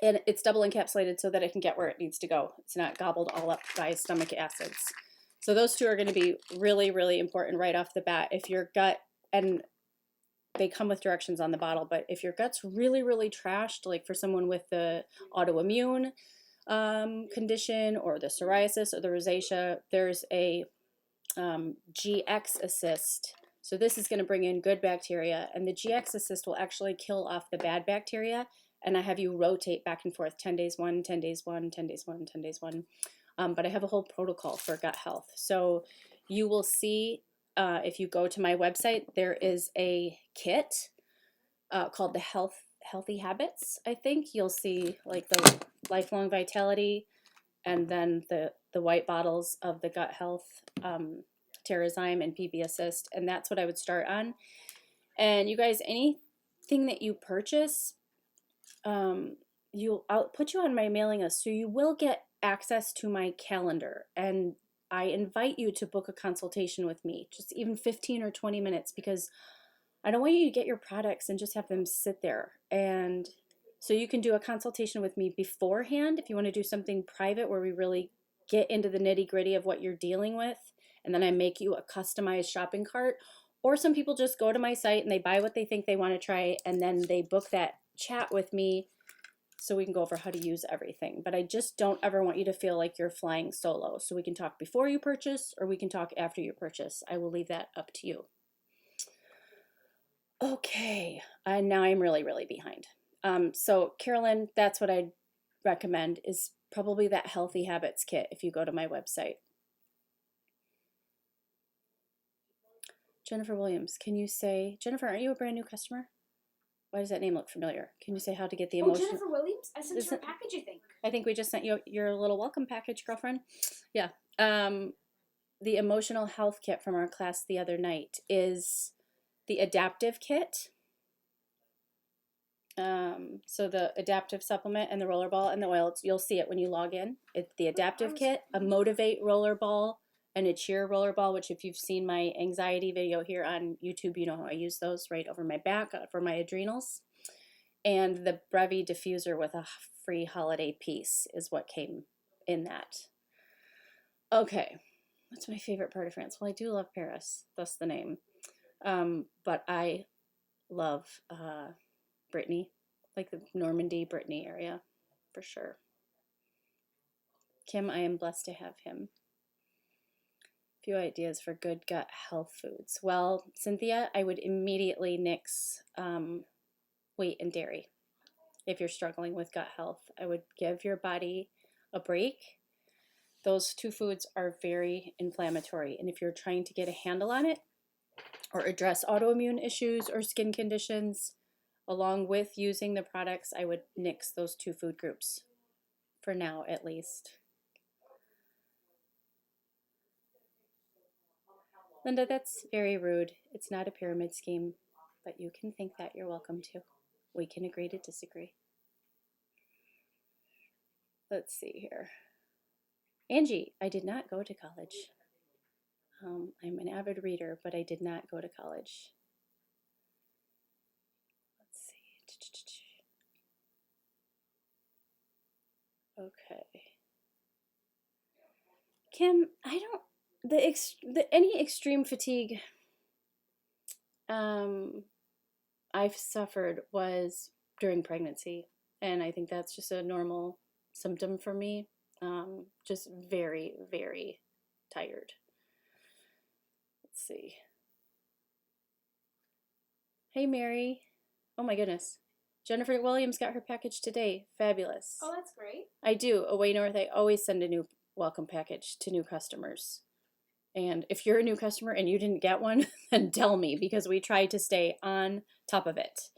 [SPEAKER 1] And it's double encapsulated so that it can get where it needs to go. It's not gobbled all up by stomach acids. So those two are going to be really, really important right off the bat. If your gut, and they come with directions on the bottle, but if your gut's really, really trashed, like for someone with the autoimmune condition, or the psoriasis or the rosacea, there's a GX Assist. So this is going to bring in good bacteria, and the GX Assist will actually kill off the bad bacteria. And I have you rotate back and forth, 10 days one, 10 days one, 10 days one, 10 days one. But I have a whole protocol for gut health. So you will see, if you go to my website, there is a kit called the Healthy Habits. I think you'll see like the Lifelong Vitality, and then the white bottles of the gut health, Terrazyme and PB Assist, and that's what I would start on. And you guys, anything that you purchase, I'll put you on my mailing list, so you will get access to my calendar, and I invite you to book a consultation with me, just even 15 or 20 minutes, because I don't want you to get your products and just have them sit there. And so you can do a consultation with me beforehand if you want to do something private where we really get into the nitty-gritty of what you're dealing with, and then I make you a customized shopping cart. Or some people just go to my site and they buy what they think they want to try, and then they book that chat with me so we can go over how to use everything. But I just don't ever want you to feel like you're flying solo. So we can talk before you purchase, or we can talk after you purchase. I will leave that up to you. Okay, and now I'm really, really behind. So Carolyn, that's what I'd recommend, is probably that Healthy Habits kit if you go to my website. Jennifer Williams, can you say, Jennifer, aren't you a brand new customer? Why does that name look familiar? Can you say how to get the emotional?
[SPEAKER 2] Oh, Jennifer Williams? I sent her a package, I think.
[SPEAKER 1] I think we just sent you your little welcome package, girlfriend. Yeah. The emotional health kit from our class the other night is the adaptive kit. So the adaptive supplement and the rollerball and the oil, you'll see it when you log in. It's the adaptive kit, a motivate rollerball, and a cheer rollerball, which if you've seen my anxiety video here on YouTube, you know how I use those right over my back for my adrenals. And the Brevi diffuser with a free holiday piece is what came in that. Okay, what's my favorite part of France? Well, I do love Paris, thus the name. But I love Brittany, like the Normandy, Brittany area, for sure. Kim, I am blessed to have him. A few ideas for good gut health foods. Well, Cynthia, I would immediately nix wheat and dairy. If you're struggling with gut health, I would give your body a break. Those two foods are very inflammatory, and if you're trying to get a handle on it or address autoimmune issues or skin conditions, along with using the products, I would nix those two food groups, for now at least. Linda, that's very rude. It's not a pyramid scheme, but you can think that. You're welcome to. We can agree to disagree. Let's see here. Angie, I did not go to college. I'm an avid reader, but I did not go to college. Let's see. Okay. Kim, I don't any extreme fatigue I've suffered was during pregnancy, and I think that's just a normal symptom for me. Just very, very tired. Let's see. Hey, Mary. Oh my goodness. Jennifer Williams got her package today. Fabulous.
[SPEAKER 2] Oh, that's great.
[SPEAKER 1] I do. Away North, I always send a new welcome package to new customers. And if you're a new customer and you didn't get one, then tell me, because we try to stay on top of it.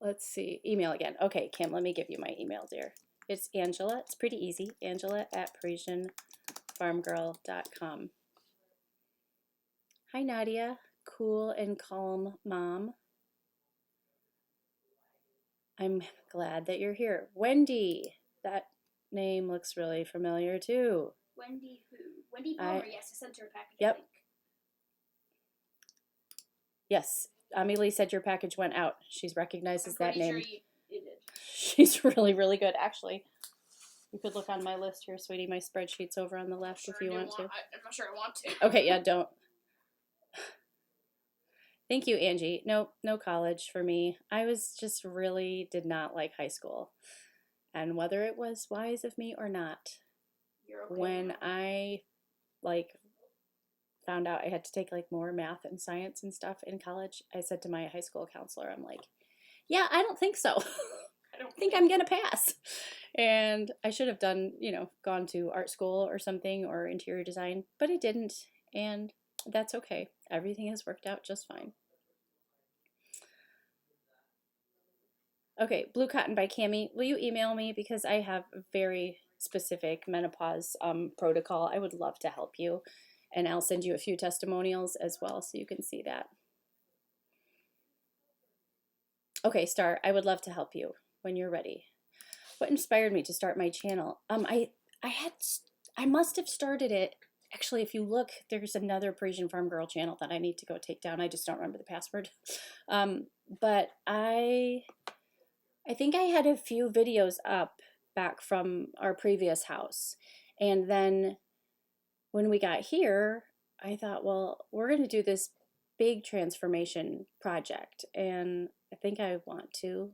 [SPEAKER 1] Let's see. Email again. Okay, Kim, let me give you my email, dear. It's Angela. It's pretty easy. Angela at ParisienneFarmgirl.com. Hi, Nadia. Cool and calm mom. I'm glad that you're here. Wendy. That name looks really familiar, too.
[SPEAKER 2] Wendy who? Wendy Pore. Yes, I sent her a package.
[SPEAKER 1] Yep.
[SPEAKER 2] I think.
[SPEAKER 1] Yes. Ealy said your package went out. She recognizes that name.
[SPEAKER 2] I'm pretty sure you did.
[SPEAKER 1] She's really, really good, actually. You could look on my list here, sweetie. My spreadsheet's over on the left if you want to.
[SPEAKER 2] I'm not sure I want to.
[SPEAKER 1] Okay, yeah, don't. Thank you, Angie. Nope, no college for me. I was just really did not like high school. And whether it was wise of me or not,
[SPEAKER 2] You're okay.
[SPEAKER 1] when I found out I had to take more math and science and stuff in college, I said to my high school counselor, I'm like, yeah, I don't think so. I don't think I'm going to pass. And I should have done, gone to art school or something, or interior design, but I didn't. And that's okay. Everything has worked out just fine. Okay, Blue Cotton by Cami. Will you email me? Because I have a very specific menopause protocol. I would love to help you. And I'll send you a few testimonials as well so you can see that. Okay, Star, I would love to help you when you're ready. What inspired me to start my channel? I must have started it. Actually, if you look, there's another Parisienne Farmgirl channel that I need to go take down. I just don't remember the password. But I think I had a few videos up back from our previous house. And then when we got here, I thought, well, we're going to do this big transformation project. And I think I want to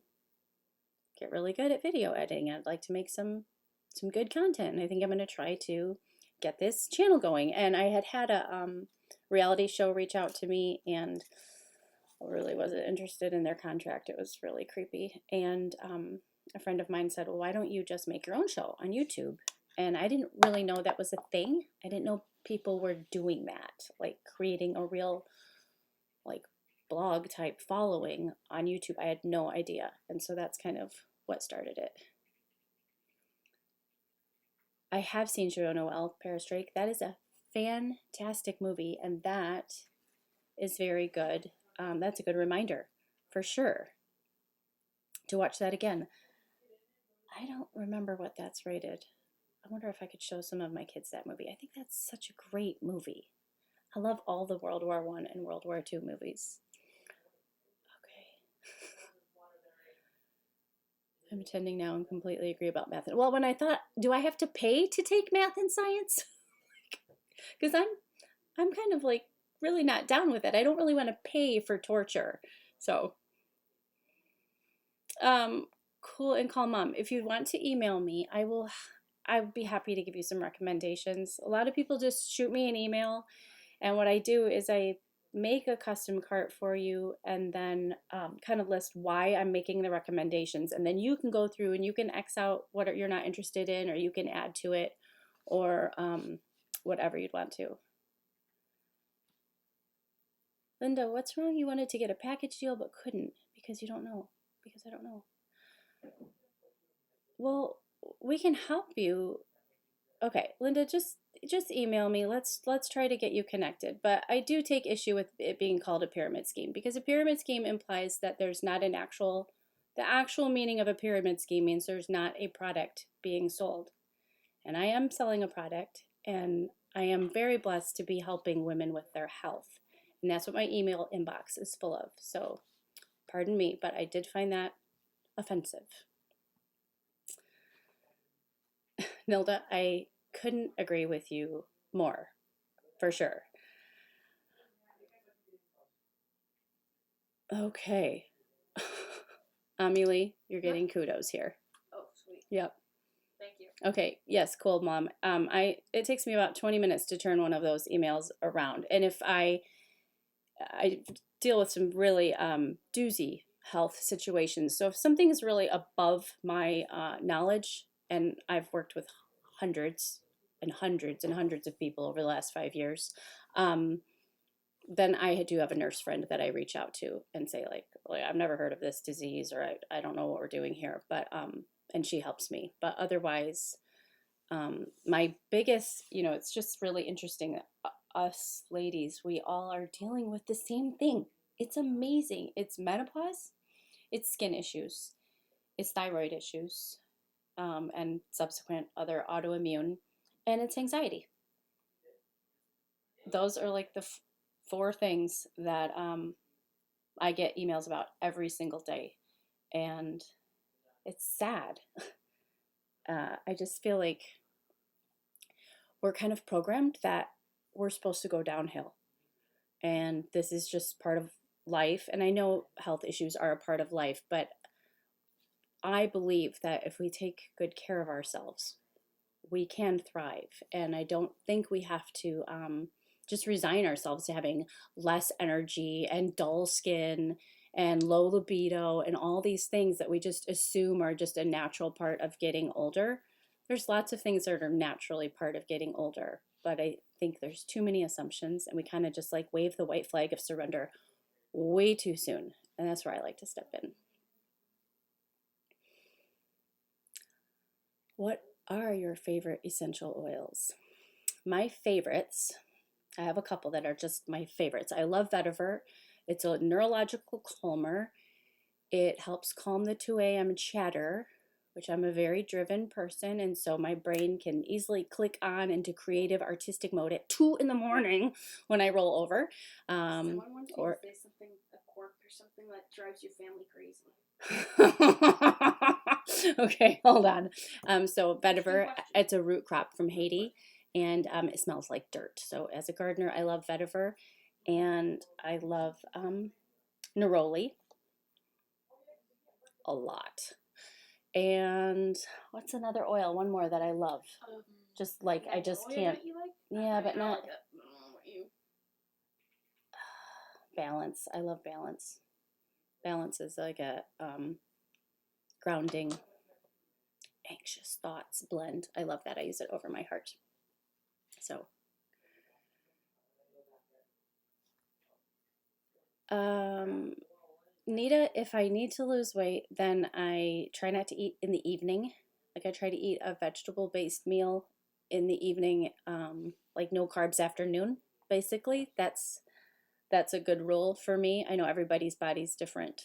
[SPEAKER 1] get really good at video editing. I'd like to make some good content. And I think I'm going to try to get this channel going. And I had a reality show reach out to me, and I really wasn't interested in their contract. It was really creepy. And a friend of mine said, well, why don't you just make your own show on YouTube? And I didn't really know that was a thing. I didn't know people were doing that, like creating a real blog type following on YouTube. I had no idea. And so that's kind of what started it. I have seen Joe Noel, Perestroike. That is a fantastic movie, and that is very good. That's a good reminder, for sure, to watch that again. I don't remember what that's rated. I wonder if I could show some of my kids that movie. I think that's such a great movie. I love all the World War I and World War II movies. Okay. I'm attending now and completely agree about math. Well, when I thought, do I have to pay to take math and science? Because I'm kind of really not down with it. I don't really want to pay for torture. So, cool and calm mom. If you want to email me, I'd be happy to give you some recommendations. A lot of people just shoot me an email, and what I do is I make a custom cart for you, and then kind of list why I'm making the recommendations, and then you can go through and you can X out what you're not interested in, or you can add to it, or whatever you'd want to. Linda, what's wrong? You wanted to get a package deal but couldn't because you don't know. Because I don't know. Well, we can help you. Okay, Linda, just email me. Let's try to get you connected. But I do take issue with it being called a pyramid scheme, because a pyramid scheme implies that there's not the actual meaning of a pyramid scheme means there's not a product being sold. And I am selling a product, and I am very blessed to be helping women with their health. And that's what my email inbox is full of. So pardon me, but I did find that offensive. Nilda, I couldn't agree with you more, for sure. Okay. Ealy, you're getting kudos here.
[SPEAKER 2] Oh, sweet.
[SPEAKER 1] Yep.
[SPEAKER 2] Thank you.
[SPEAKER 1] Okay. Yes, cool, Mom. It takes me about 20 minutes to turn one of those emails around. And if I deal with some really doozy health situations. So if something is really above my knowledge, and I've worked with hundreds and hundreds and hundreds of people over the last 5 years, then I do have a nurse friend that I reach out to and say like I've never heard of this disease, or I don't know what we're doing here, but and she helps me. But otherwise, my biggest, it's just really interesting that us ladies, we all are dealing with the same thing. It's amazing. It's menopause, it's skin issues, it's thyroid issues, and subsequent other autoimmune, and it's anxiety. Those are like the 4 things that I get emails about every single day, and it's sad. I just feel like we're kind of programmed that we're supposed to go downhill, and this is just part of life. And I know health issues are a part of life, but I believe that if we take good care of ourselves, we can thrive. And I don't think we have to just resign ourselves to having less energy and dull skin and low libido and all these things that we just assume are just a natural part of getting older. There's lots of things that are naturally part of getting older, but I think there's too many assumptions, and we kind of just like wave the white flag of surrender way too soon. And that's where I like to step in. What are your favorite essential oils? My favorites, I have a couple that are just my favorites. I love vetiver. It's a neurological calmer. It helps calm the 2 a.m. chatter, which I'm a very driven person, and so my brain can easily click on into creative artistic mode at 2 in the morning when I roll over.
[SPEAKER 2] Someone wants you to say something, a quirk or something that drives your family crazy.
[SPEAKER 1] Okay, hold on. So vetiver, it's a root crop from Haiti, and it smells like dirt. So as a gardener, I love vetiver, and I love neroli a lot. And what's another oil? One more that I love. Just like I just can't. Yeah, but not balance. I love balance. Balance is like a grounding, anxious thoughts blend. I love that. I use it over my heart. So, Nita, if I need to lose weight, then I try not to eat in the evening. Like I try to eat a vegetable-based meal in the evening, like no carbs afternoon, basically. That's a good rule for me. I know everybody's body's different.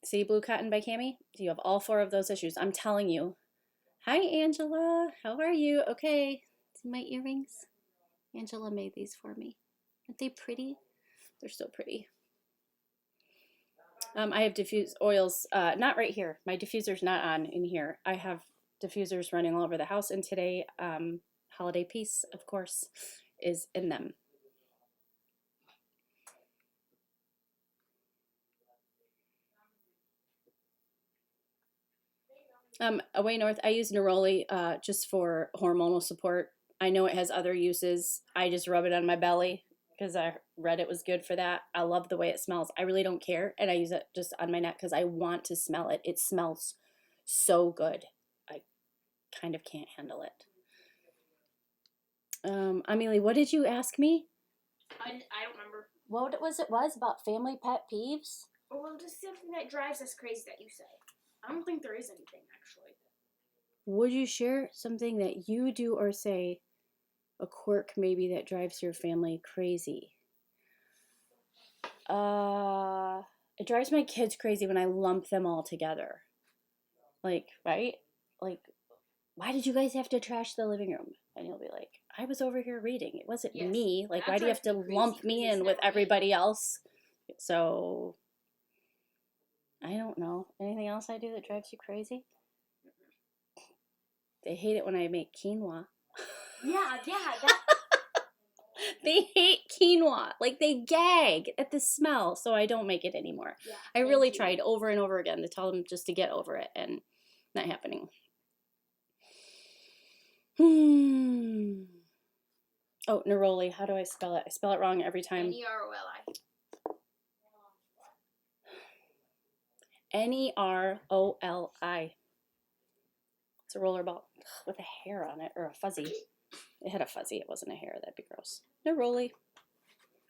[SPEAKER 1] See Blue Cotton by Cami? You have all 4 of those issues. I'm telling you. Hi, Angela. How are you? Okay. See my earrings? Angela made these for me. Aren't they pretty? They're so pretty. I have diffuse oils, not right here. My diffuser's not on in here. I have diffusers running all over the house, and today, Holiday Peace, of course, is in them. Away north, I use neroli just for hormonal support. I know it has other uses. I just rub it on my belly because I read it was good for that. I love the way it smells. I really don't care, and I use it just on my neck because I want to smell it. It smells so good. I kind of can't handle it. Ealy, what did you ask me?
[SPEAKER 2] I don't remember.
[SPEAKER 1] What was about family pet peeves?
[SPEAKER 2] Well, just something that drives us crazy that you say. I don't think there is anything, actually.
[SPEAKER 1] Would you share something that you do or say, a quirk maybe that drives your family crazy? It drives my kids crazy when I lump them all together. Like, right? Like, why did you guys have to trash the living room? And you'll be like, I was over here reading. It wasn't
[SPEAKER 2] Yes.
[SPEAKER 1] me. Like,
[SPEAKER 2] That
[SPEAKER 1] why do you have
[SPEAKER 2] drives
[SPEAKER 1] to
[SPEAKER 2] me crazy
[SPEAKER 1] lump me
[SPEAKER 2] because it's
[SPEAKER 1] in with
[SPEAKER 2] never me.
[SPEAKER 1] everybody else? So, I don't know. Anything else I do that drives you crazy? They hate it when I make quinoa.
[SPEAKER 2] Yeah, that.
[SPEAKER 1] They hate quinoa. Like, they gag at the smell, so I don't make it anymore.
[SPEAKER 2] Yeah,
[SPEAKER 1] I
[SPEAKER 2] thank
[SPEAKER 1] really
[SPEAKER 2] you.
[SPEAKER 1] tried over and over again to tell them just to get over it, and not happening. Oh, neroli. How do I spell it? I spell it wrong every time.
[SPEAKER 2] Neroli.
[SPEAKER 1] Neroli. It's a rollerball with a hair on it, or a fuzzy. It had a fuzzy. It wasn't a hair. That'd be gross. Neroli.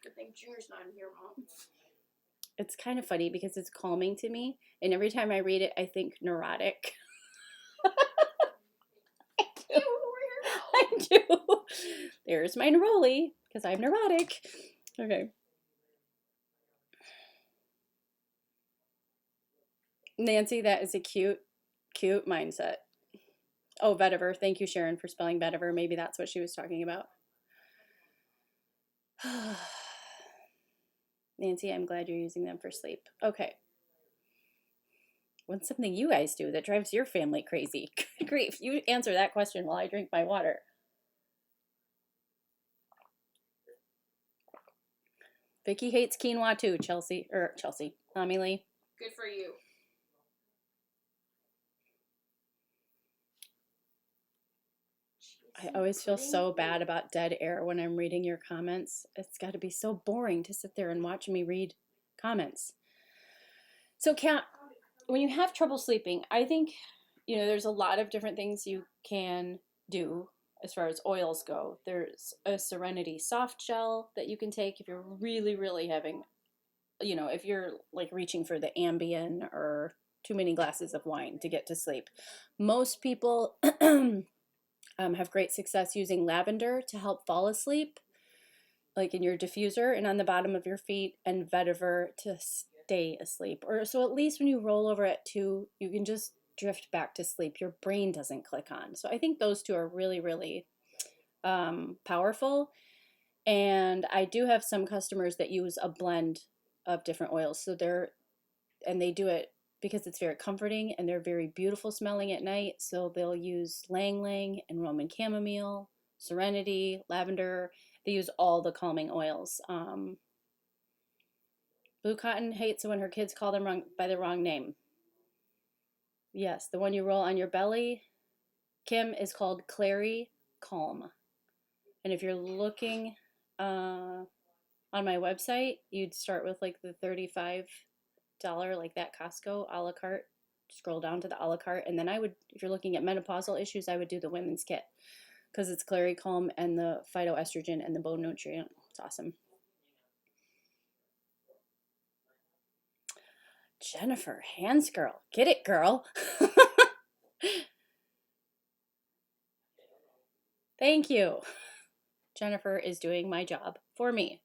[SPEAKER 2] Good thing Junior's not in here, Mom.
[SPEAKER 1] It's kind of funny because it's calming to me, and every time I read it, I think neurotic. I do. There's my neroli, because I'm neurotic. Okay. Nancy, that is a cute mindset. Oh, vetiver. Thank you, Sharon, for spelling vetiver. Maybe that's what she was talking about. Nancy, I'm glad you're using them for sleep. Okay. What's something you guys do that drives your family crazy? Good grief. You answer that question while I drink my water. Vicky hates quinoa too, Chelsea. Tommy Lee.
[SPEAKER 2] Good for you.
[SPEAKER 1] I always feel so bad about dead air when I'm reading your comments. It's got to be so boring to sit there and watch me read comments. So, Kat, when you have trouble sleeping, I think, there's a lot of different things you can do as far as oils go. There's a Serenity soft gel that you can take if you're really, really having, if you're like reaching for the Ambien or too many glasses of wine to get to sleep. Most people have great success using lavender to help fall asleep, like in your diffuser and on the bottom of your feet, and vetiver to stay asleep. Or so at least when you roll over at 2, you can just drift back to sleep. Your brain doesn't click on. So I think those two are really, really powerful. And I do have some customers that use a blend of different oils. So they do it because it's very comforting and they're very beautiful smelling at night. So they'll use Lang Lang and Roman chamomile, Serenity, lavender. They use all the calming oils. Blue Cotton hates it when her kids call them by the wrong name. Yes, the one you roll on your belly, Kim, is called Clary Calm. And if you're looking on my website, you'd start with like the $35, like that Costco a la carte. Scroll down to the a la carte, and then if you're looking at menopausal issues, I would do the women's kit because it's Clary Calm and the phytoestrogen and the bone nutrient. It's awesome. Jennifer, hands girl. Get it, girl. Thank you. Jennifer is doing my job for me.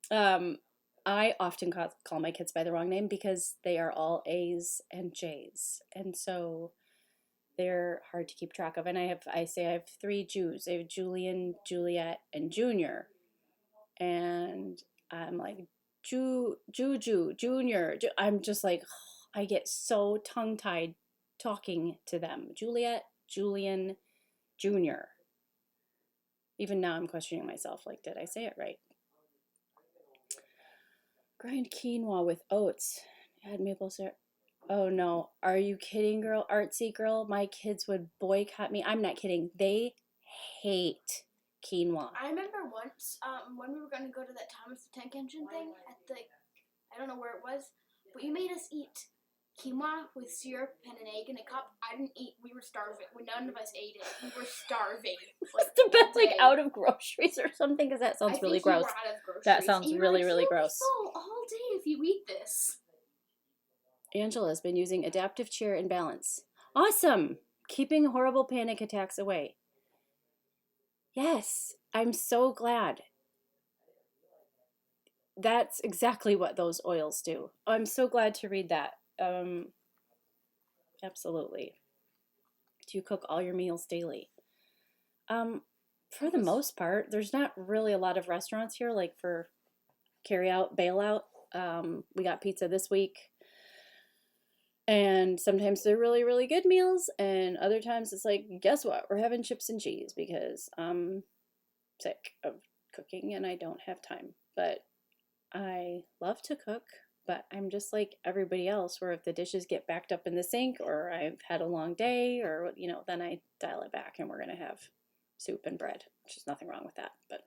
[SPEAKER 1] I often call my kids by the wrong name because they are all A's and J's. And so they're hard to keep track of. And I say I have 3 Jews. I have Julian, Juliet, and Junior. And I'm like, Juju, Junior. I'm just like, I get so tongue-tied talking to them. Juliet, Julian, Junior. Even now I'm questioning myself, like, did I say it right? Grind quinoa with oats. Add maple syrup. Oh no, are you kidding, girl? Artsy girl, my kids would boycott me. I'm not kidding. They hate quinoa.
[SPEAKER 2] I remember once when we were going to go to that Thomas the Tank Engine thing at I don't know where it was, but you made us eat quinoa with syrup and an egg in a cup. I didn't eat. We were starving. None of us ate it. We were starving.
[SPEAKER 1] Must have been like out of groceries or something, because that sounds really gross. That sounds really, really gross.
[SPEAKER 2] Full all day if you eat this.
[SPEAKER 1] Angela's been using Adaptive Cheer and Balance. Awesome! Keeping horrible panic attacks away. Yes, I'm so glad. That's exactly what those oils do. I'm so glad to read that. Absolutely. Do you cook all your meals daily? For the most part, there's not really a lot of restaurants here, like for carry out, bailout. We got pizza this week. And sometimes they're really, really good meals. And other times it's like, guess what? We're having chips and cheese because I'm sick of cooking and I don't have time. But I love to cook, but I'm just like everybody else, where if the dishes get backed up in the sink or I've had a long day or, then I dial it back and we're going to have soup and bread, which is nothing wrong with that. But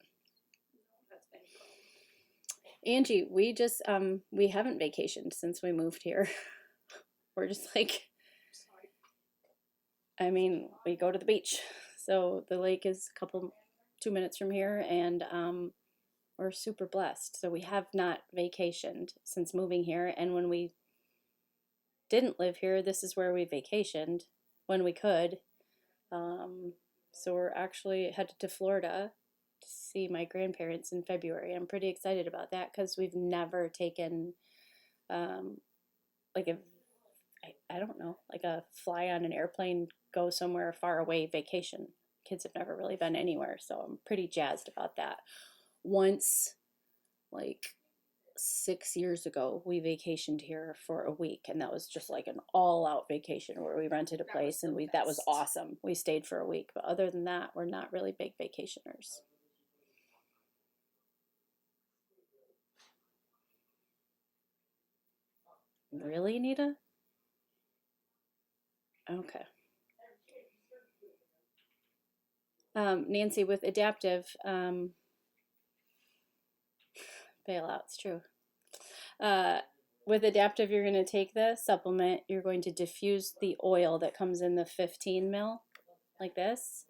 [SPEAKER 1] Angie, we just, we haven't vacationed since we moved here. We're just like, I mean, we go to the beach. So the lake is 2 minutes from here, and we're super blessed. So we have not vacationed since moving here. And when we didn't live here, this is where we vacationed when we could. So we're actually headed to Florida to see my grandparents in February. I'm pretty excited about that because we've never taken like I don't know, like a fly on an airplane, go somewhere far away vacation. Kids have never really been anywhere, so I'm pretty jazzed about that. Once, like 6 years ago, we vacationed here for a week, and that was just like an all-out vacation where we rented a place, and that was awesome. We stayed for a week, but other than that, we're not really big vacationers. Really, Nita? Okay. Nancy, with adaptive, bailout's true. With adaptive, you're going to take the supplement, you're going to diffuse the oil that comes in the 15 ml, like this,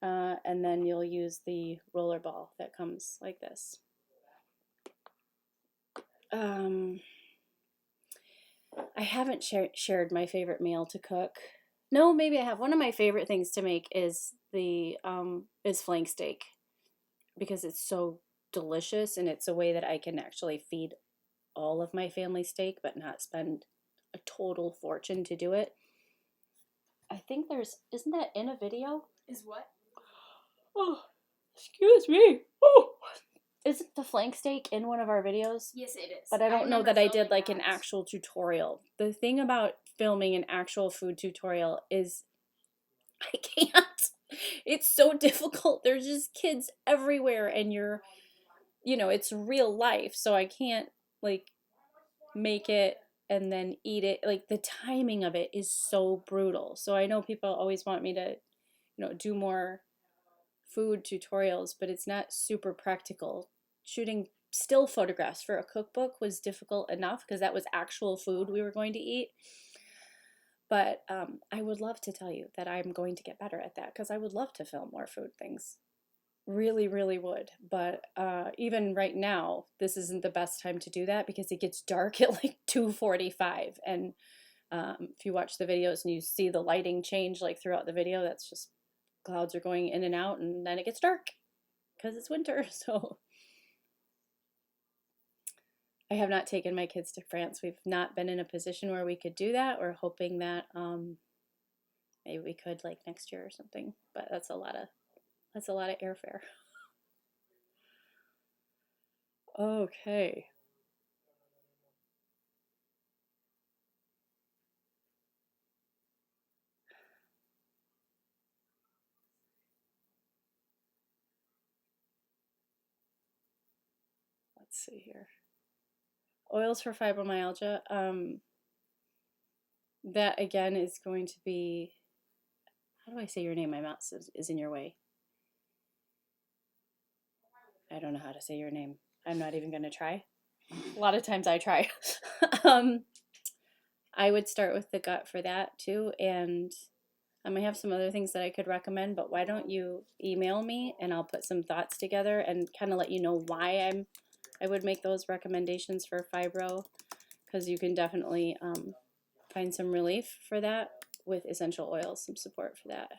[SPEAKER 1] and then you'll use the roller ball that comes like this. I haven't shared my favorite meal to cook. No, maybe I have. One of my favorite things to make is flank steak, because it's so delicious, and it's a way that I can actually feed all of my family steak but not spend a total fortune to do it. I think isn't that in a video?
[SPEAKER 2] Is what?
[SPEAKER 1] Oh, excuse me. Oh. Isn't the flank steak in one of our videos?
[SPEAKER 2] Yes, it is.
[SPEAKER 1] But I don't know that I did like an actual tutorial. The thing about filming an actual food tutorial is I can't. It's so difficult. There's just kids everywhere, and it's real life. So I can't like make it and then eat it. Like the timing of it is so brutal. So I know people always want me to, do more food tutorials, but it's not super practical. Shooting still photographs for a cookbook was difficult enough because that was actual food we were going to eat. But I would love to tell you that I'm going to get better at that, because I would love to film more food things. Really, really would. But even right now, this isn't the best time to do that because it gets dark at like 2:45. And if you watch the videos and you see the lighting change like throughout the video, that's just clouds are going in and out, and then it gets dark because it's winter. So I have not taken my kids to France. We've not been in a position where we could do that. We're hoping that maybe we could like next year or something, but that's a lot of airfare. Okay. Let's see here. Oils for fibromyalgia. That again is going to be, how do I say your name? My mouth is in your way. I don't know how to say your name. I'm not even going to try. A lot of times I try. I would start with the gut for that too, and I might have some other things that I could recommend, but why don't you email me and I'll put some thoughts together and kind of let you know why I would make those recommendations for fibro, because you can definitely find some relief for that with essential oils, some support for that.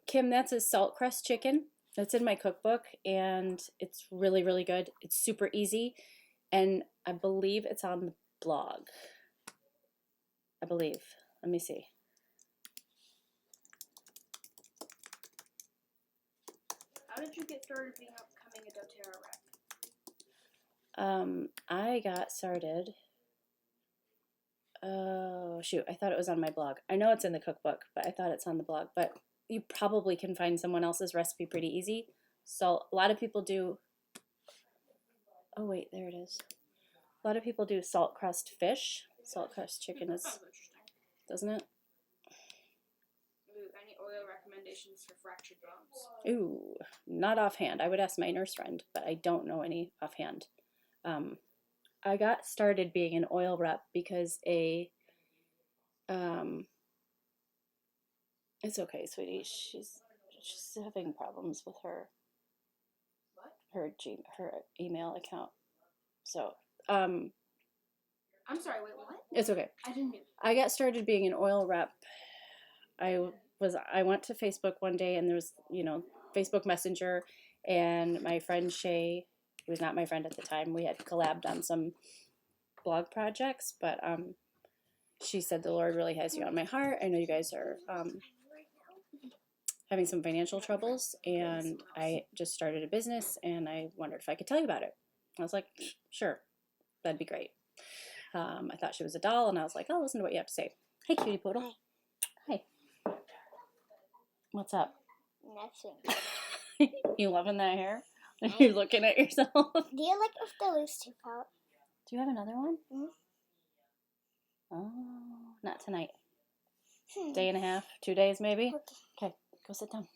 [SPEAKER 1] Kim, that's a salt crust chicken. That's in my cookbook, and it's really, really good. It's super easy, and I believe it's on the blog. I believe. Let me see.
[SPEAKER 2] How did you get started becoming a Doterra rep?
[SPEAKER 1] I got started. Oh, shoot. I thought it was on my blog. I know it's in the cookbook, but I thought it's on the blog. But you probably can find someone else's recipe pretty easy. So a lot of people do. Oh, wait, there it is. A lot of people do salt crust fish. Salt crust chicken is,
[SPEAKER 2] Sounds interesting.
[SPEAKER 1] doesn't it?
[SPEAKER 2] Ooh, any oil recommendations for fractured bones?
[SPEAKER 1] Ooh, not offhand. I would ask my nurse friend, but I don't know any offhand. I got started being an oil rep because it's okay, sweetie. She's having problems with her her email account. So,
[SPEAKER 2] I'm sorry, wait, what?
[SPEAKER 1] it's okay.
[SPEAKER 2] I didn't know.
[SPEAKER 1] I got started being an oil rep. I went to Facebook one day and there was, Facebook Messenger, and my friend Shay, who was not my friend at the time, we had collabed on some blog projects, but she said the Lord really has you on my heart. I know you guys are having some financial troubles, and I just started a business, and I wondered if I could tell you about it. I was like, sure, that'd be great. I thought she was a doll, and I was like, oh, listen to what you have to say. Hey, cutie poodle. Hi. What's up?
[SPEAKER 3] Nothing.
[SPEAKER 1] You loving that hair? Are you looking at yourself?
[SPEAKER 3] Do you like if the loose tooth out?
[SPEAKER 1] Do you have another one?
[SPEAKER 3] Mhm.
[SPEAKER 1] Oh, not tonight. Day and a half, 2 days maybe? Okay, go sit down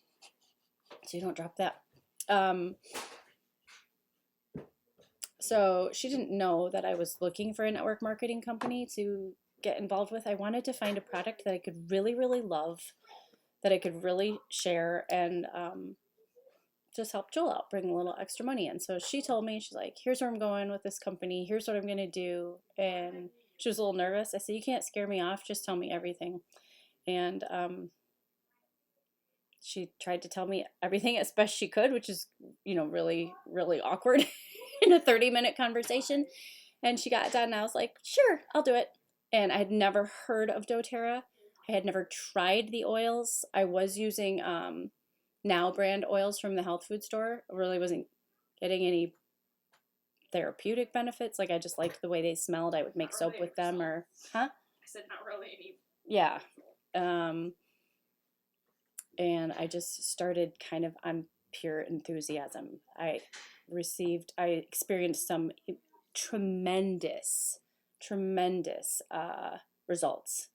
[SPEAKER 1] so you don't drop that. So she didn't know that I was looking for a network marketing company to get involved with. I wanted to find a product that I could really, really love, that I could really share, and just help Joel out, bring a little extra money in. So she told me, she's like, here's where I'm going with this company. Here's what I'm going to do. And she was a little nervous. I said, you can't scare me off. Just tell me everything. And she tried to tell me everything as best she could, which is, really, really awkward in a 30-minute conversation. And she got done, and I was like, sure, I'll do it. And I had never heard of Doterra. I had never tried the oils. I was using Now brand oils from the health food store. I really wasn't getting any therapeutic benefits. Like, I just liked the way they smelled. I would make soap with them, or, huh?
[SPEAKER 2] I said not really any.
[SPEAKER 1] Yeah. And I just started kind of on pure enthusiasm. I experienced some tremendous results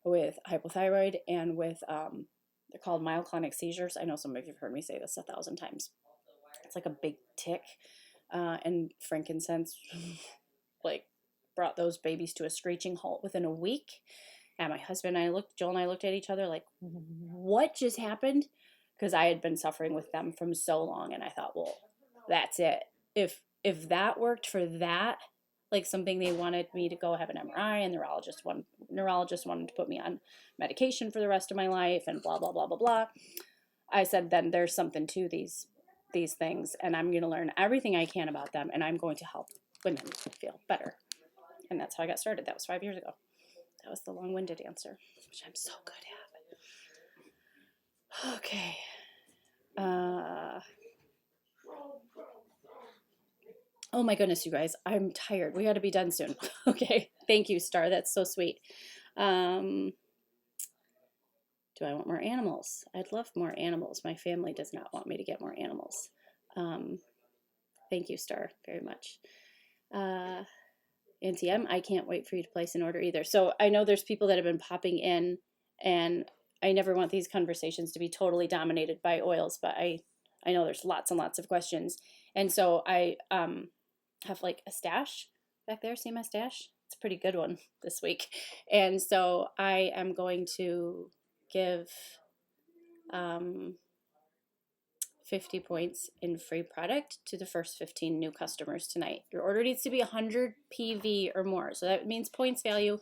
[SPEAKER 1] with hypothyroid and with, they're called myoclonic seizures. I know some of you have heard me say this 1,000 times. It's like a big tick, and frankincense, like, brought those babies to a screeching halt within a week. And my husband and Joel and I looked at each other like, what just happened? Because I had been suffering with them from so long, and I thought, well, that's it. If that worked for that, like something they wanted me to go have an MRI, and neurologist wanted to put me on medication for the rest of my life, and blah, blah, blah, blah, blah. I said, then there's something to these things, and I'm going to learn everything I can about them, and I'm going to help women feel better. And that's how I got started. That was 5 years ago. That was the long-winded answer, which I'm so good at. Okay. Oh my goodness, you guys. I'm tired. We got to be done soon. Okay. Thank you, Star. That's so sweet. Do I want more animals? I'd love more animals. My family does not want me to get more animals. Thank you, Star, very much. Auntie M, I can't wait for you to place an order either. So I know there's people that have been popping in, and I never want these conversations to be totally dominated by oils, but I know there's lots and lots of questions. And so I have like a stash back there. See my stash? It's a pretty good one this week. And so I am going to give 50 points in free product to the first 15 new customers tonight. Your order needs to be 100 PV or more. So that means points value.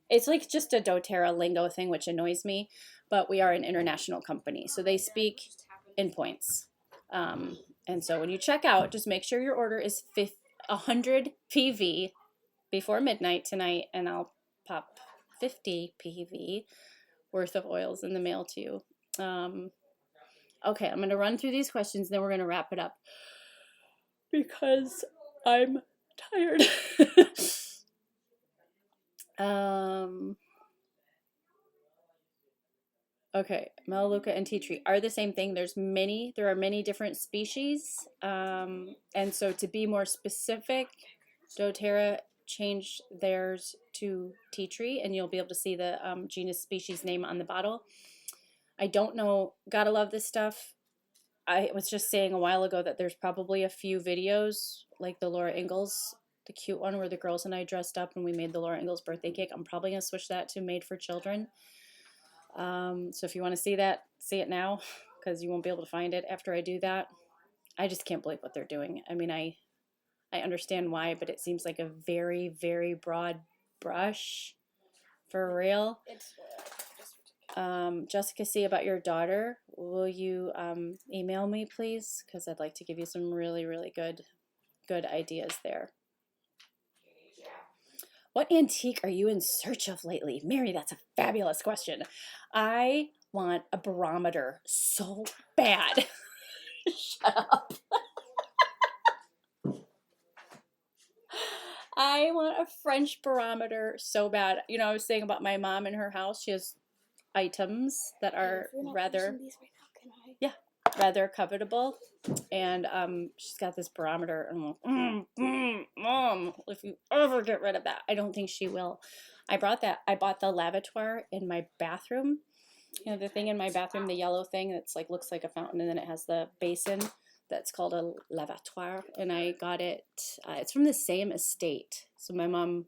[SPEAKER 1] It's like just a Doterra lingo thing, which annoys me, but we are an international company, so they speak in points. And so when you check out, just make sure your order is 100 PV before midnight tonight, and I'll pop $150 PV worth of oils in the mail to you. Okay, I'm going to run through these questions, then we're going to wrap it up because I'm tired. Okay, Melaleuca and tea tree are the same thing. There are many different species. And so to be more specific, Doterra changed theirs to tea tree, and you'll be able to see the genus species name on the bottle. I don't know, gotta love this stuff. I was just saying a while ago that there's probably a few videos, like the Laura Ingalls, the cute one where the girls and I dressed up and we made the Laura Ingalls birthday cake. I'm probably going to switch that to Made for Children. So if you want to see that, see it now, because you won't be able to find it after I do that. I just can't believe what they're doing. I mean, I understand why, but it seems like a very, very broad brush for real.
[SPEAKER 2] It's just ridiculous.
[SPEAKER 1] Jessica C, about your daughter, will you email me, please? Because I'd like to give you some really, really good ideas there. What antique are you in search of lately? Mary, that's a fabulous question. I want a barometer so bad. Shut up. I want a French barometer so bad. You know, I was saying about my mom in her house. She has items that are rather, yeah, rather covetable. And she's got this barometer, and I'm like, Mom, if you ever get rid of that. I don't think she will. I bought the lavatoire in my bathroom. You know, the thing in my bathroom, the yellow thing that's like looks like a fountain, and then it has the basin that's called a lavatoire. And I got it. It's from the same estate. So my mom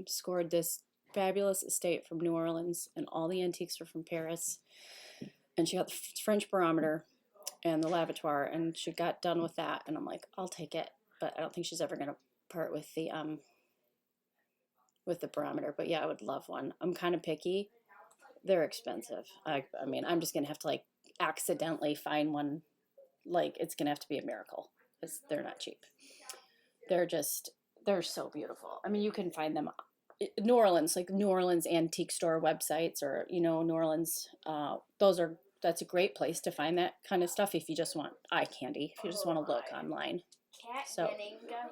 [SPEAKER 1] scored this fabulous estate from New Orleans, and all the antiques were from Paris. And she got the French barometer and the lavatoire, and she got done with that, and I'm like, I'll take it, but I don't think she's ever gonna part with the barometer. But yeah, I would love one. I'm kind of picky. They're expensive. I mean, I'm just gonna have to like accidentally find one. Like, it's gonna have to be a miracle because they're not cheap. They're so beautiful. I mean, you can find them New Orleans, like New Orleans antique store websites, or New Orleans. That's a great place to find that kind of stuff if you just want eye candy, if you just want to look online.
[SPEAKER 2] Kat Denninga,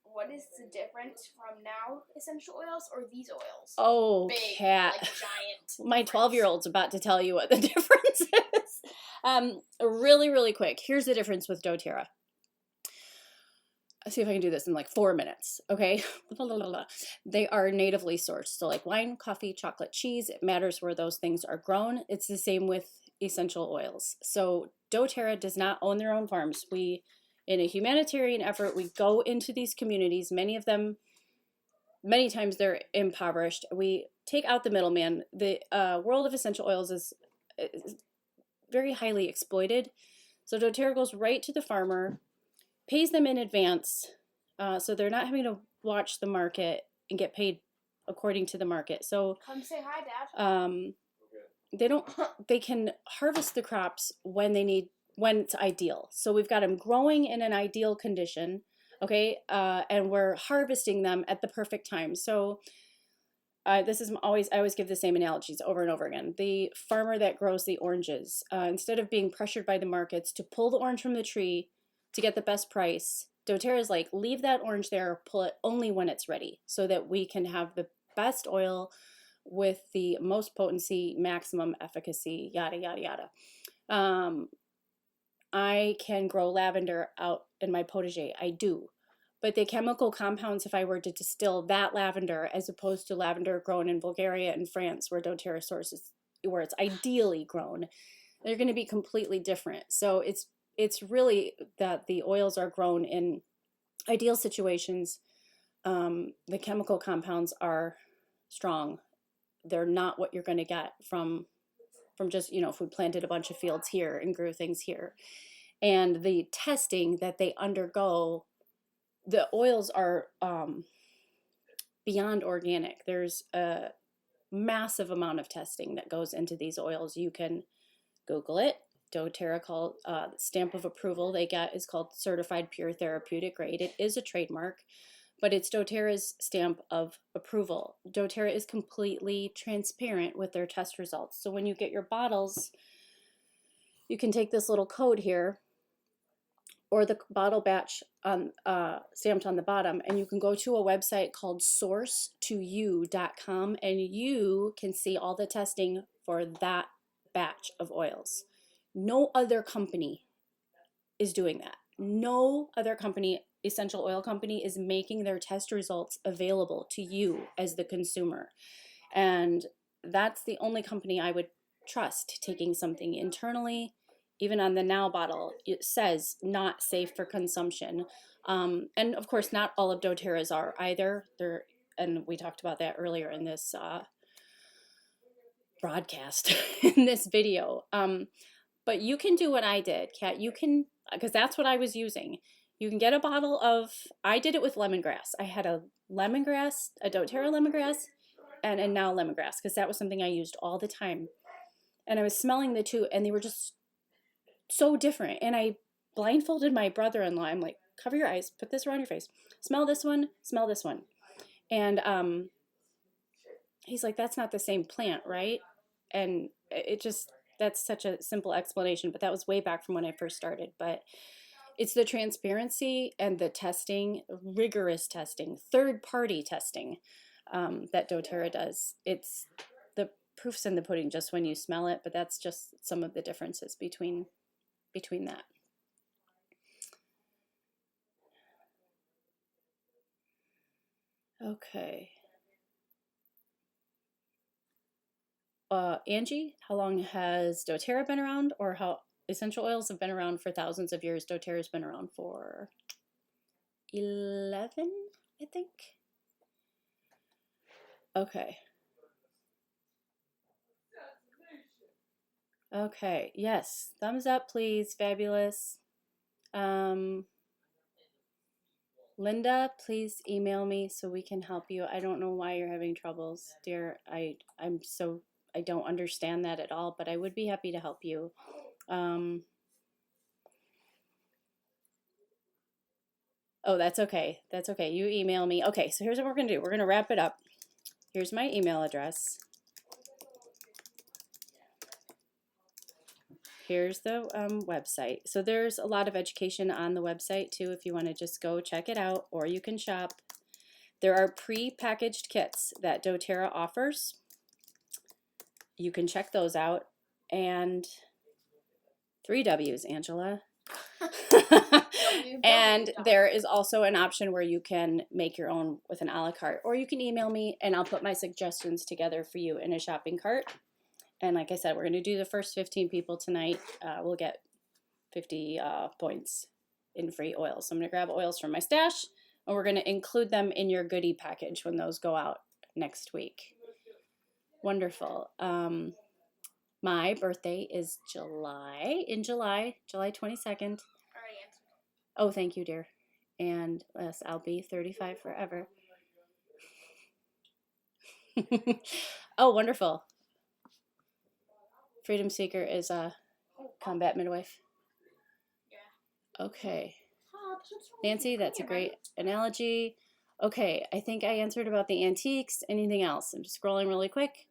[SPEAKER 2] what is the difference from now essential oils or these oils?
[SPEAKER 1] Oh,
[SPEAKER 2] Big,
[SPEAKER 1] Kat.
[SPEAKER 2] like giant.
[SPEAKER 1] My 12-year-old's about to tell you what the difference is. Really, really quick. Here's the difference with Doterra. Let's see if I can do this in like 4 minutes, okay? They are natively sourced. So like wine, coffee, chocolate, cheese, it matters where those things are grown. It's the same with essential oils. So Doterra does not own their own farms. We, in a humanitarian effort, we go into these communities. Many times they're impoverished. We take out the middleman. The world of essential oils is very highly exploited. So Doterra goes right to the farmer, pays them in advance, so they're not having to watch the market and get paid according to the market. So
[SPEAKER 2] come say hi, Dad.
[SPEAKER 1] They can harvest the crops when it's ideal. So we've got them growing in an ideal condition, okay, and we're harvesting them at the perfect time. So I always give the same analogies over and over again. The farmer that grows the oranges, instead of being pressured by the markets to pull the orange from the tree to get the best price, Doterra is like, leave that orange there, pull it only when it's ready, so that we can have the best oil with the most potency, maximum efficacy, yada, yada, yada. I can grow lavender out in my potager. I do. But the chemical compounds, if I were to distill that lavender as opposed to lavender grown in Bulgaria and France, where Doterra sources, where it's ideally grown, they're going to be completely different. So it's really that the oils are grown in ideal situations. The chemical compounds are strong. They're not what you're going to get from just, if we planted a bunch of fields here and grew things here. And the testing that they undergo, the oils are beyond organic. There's a massive amount of testing that goes into these oils. You can Google it. Doterra called stamp of approval they get is called Certified Pure Therapeutic Grade. It is a trademark, but it's doTERRA's stamp of approval. doTERRA is completely transparent with their test results. So when you get your bottles, you can take this little code here or the bottle batch on, stamped on the bottom, and you can go to a website called source2you.com, and you can see all the testing for that batch of oils. No other company is doing that. No other company, essential oil company, is making their test results available to you as the consumer. And that's the only company I would trust taking something internally. Even on the Now bottle, it says not safe for consumption. And of course, not all of doTERRA's are either. And we talked about that earlier in this broadcast, in this video. But you can do what I did, Kat. You can, because that's what I was using. You can get a bottle of, I did it with lemongrass. I had a lemongrass, a doTERRA lemongrass, and a Now lemongrass, because that was something I used all the time. And I was smelling the two, and they were just so different. And I blindfolded my brother-in-law. I'm like, cover your eyes, put this around your face, smell this one, smell this one. And he's like, that's not the same plant, right? And it just, that's such a simple explanation, but that was way back from when I first started. But it's the transparency and the testing, rigorous testing, third-party testing that doTERRA does. It's the proof's in the pudding just when you smell it, but that's just some of the differences between that. Okay. Angie, how long has doTERRA been around, or how essential oils have been around for thousands of years? doTERRA's been around for 11, I think. Okay. Okay, yes. Thumbs up, please. Fabulous. Linda, please email me so we can help you. I don't know why you're having troubles, dear. I don't understand that at all, but I would be happy to help you. Oh, that's okay. That's okay. You email me. Okay, so here's what we're going to do. We're going to wrap it up. Here's my email address. Here's the website. So there's a lot of education on the website too if you want to just go check it out, or you can shop. There are pre-packaged kits that doTERRA offers. You can check those out. And 3 W's, Angela. And there is also an option where you can make your own with an a la carte, or you can email me and I'll put my suggestions together for you in a shopping cart. And like I said, we're going to do the first 15 people tonight. We'll get 50 points in free oils. So I'm going to grab oils from my stash, and we're going to include them in your goodie package when those go out next week. Wonderful. My birthday is July 22nd. Oh, thank you, dear. And yes, I'll be 35 forever. Oh, wonderful. Freedom Seeker is a combat midwife. Yeah. Okay. Nancy, that's a great analogy. Okay, I think I answered about the antiques. Anything else? I'm just scrolling really quick.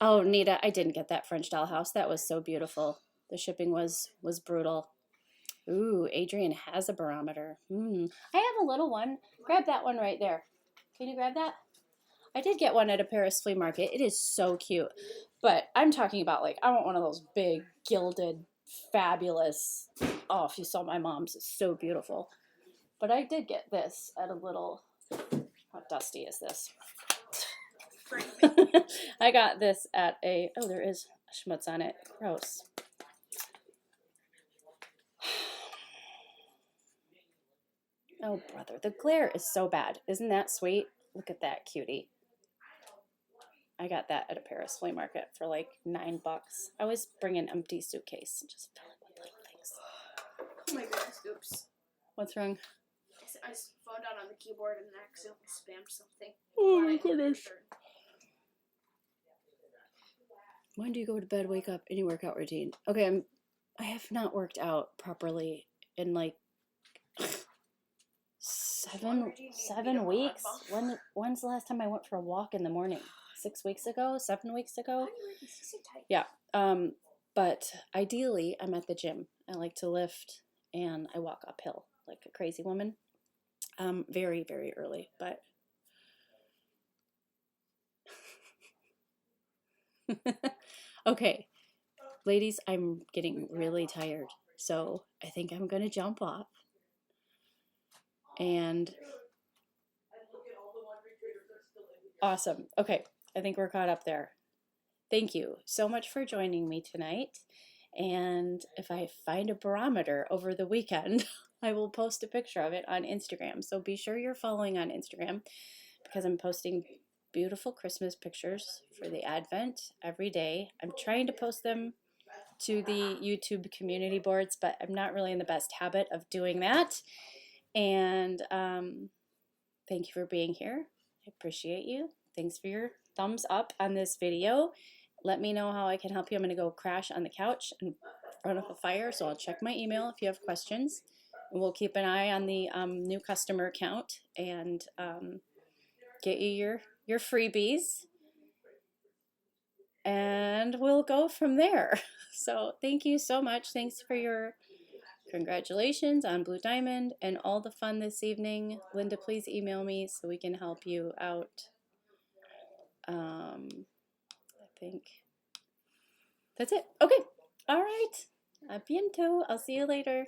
[SPEAKER 1] Oh, Nita, I didn't get that French dollhouse. That was so beautiful. The shipping was brutal. Ooh, Adrian has a barometer. I have a little one. Grab that one right there. Can you grab that? I did get one at a Paris flea market. It is so cute. But I'm talking about, like, I want one of those big, gilded, fabulous. Oh, if you saw my mom's, it's so beautiful. But I did get this at a little, how dusty is this? I got this at a, oh, there is schmutz on it. Gross. Oh, brother, the glare is so bad. Isn't that sweet? Look at that cutie. I got that at a Paris flea market for like $9. I always bring an empty suitcase and just fill it with little things.
[SPEAKER 2] Oh my goodness, oops.
[SPEAKER 1] What's wrong?
[SPEAKER 2] I phoned out on the keyboard and accidentally spammed something.
[SPEAKER 1] Oh my goodness. When do you go to bed, wake up, any workout routine? Okay, I have not worked out properly in like 7 weeks. When's the last time I went for a walk in the morning? 6 weeks ago? 7 weeks ago? Yeah. But ideally, I'm at the gym. I like to lift and I walk uphill like a crazy woman. Very, very early, but okay. Ladies, I'm getting really tired, so I think I'm going to jump off. And awesome. Okay, I think we're caught up there. Thank you so much for joining me tonight. And if I find a barometer over the weekend, I will post a picture of it on Instagram. So be sure you're following on Instagram because I'm posting beautiful Christmas pictures for the Advent every day. I'm trying to post them to the YouTube community boards, but I'm not really in the best habit of doing that. And thank you for being here. I appreciate you. Thanks for your thumbs up on this video. Let me know how I can help you. I'm going to go crash on the couch in front of a fire, so I'll check my email if you have questions. And we'll keep an eye on the new customer account and get you your freebies. And we'll go from there. So thank you so much. Thanks for your congratulations on Blue Diamond and all the fun this evening. Linda, please email me so we can help you out. I think that's it. Okay. All right. A bientôt. I'll see you later.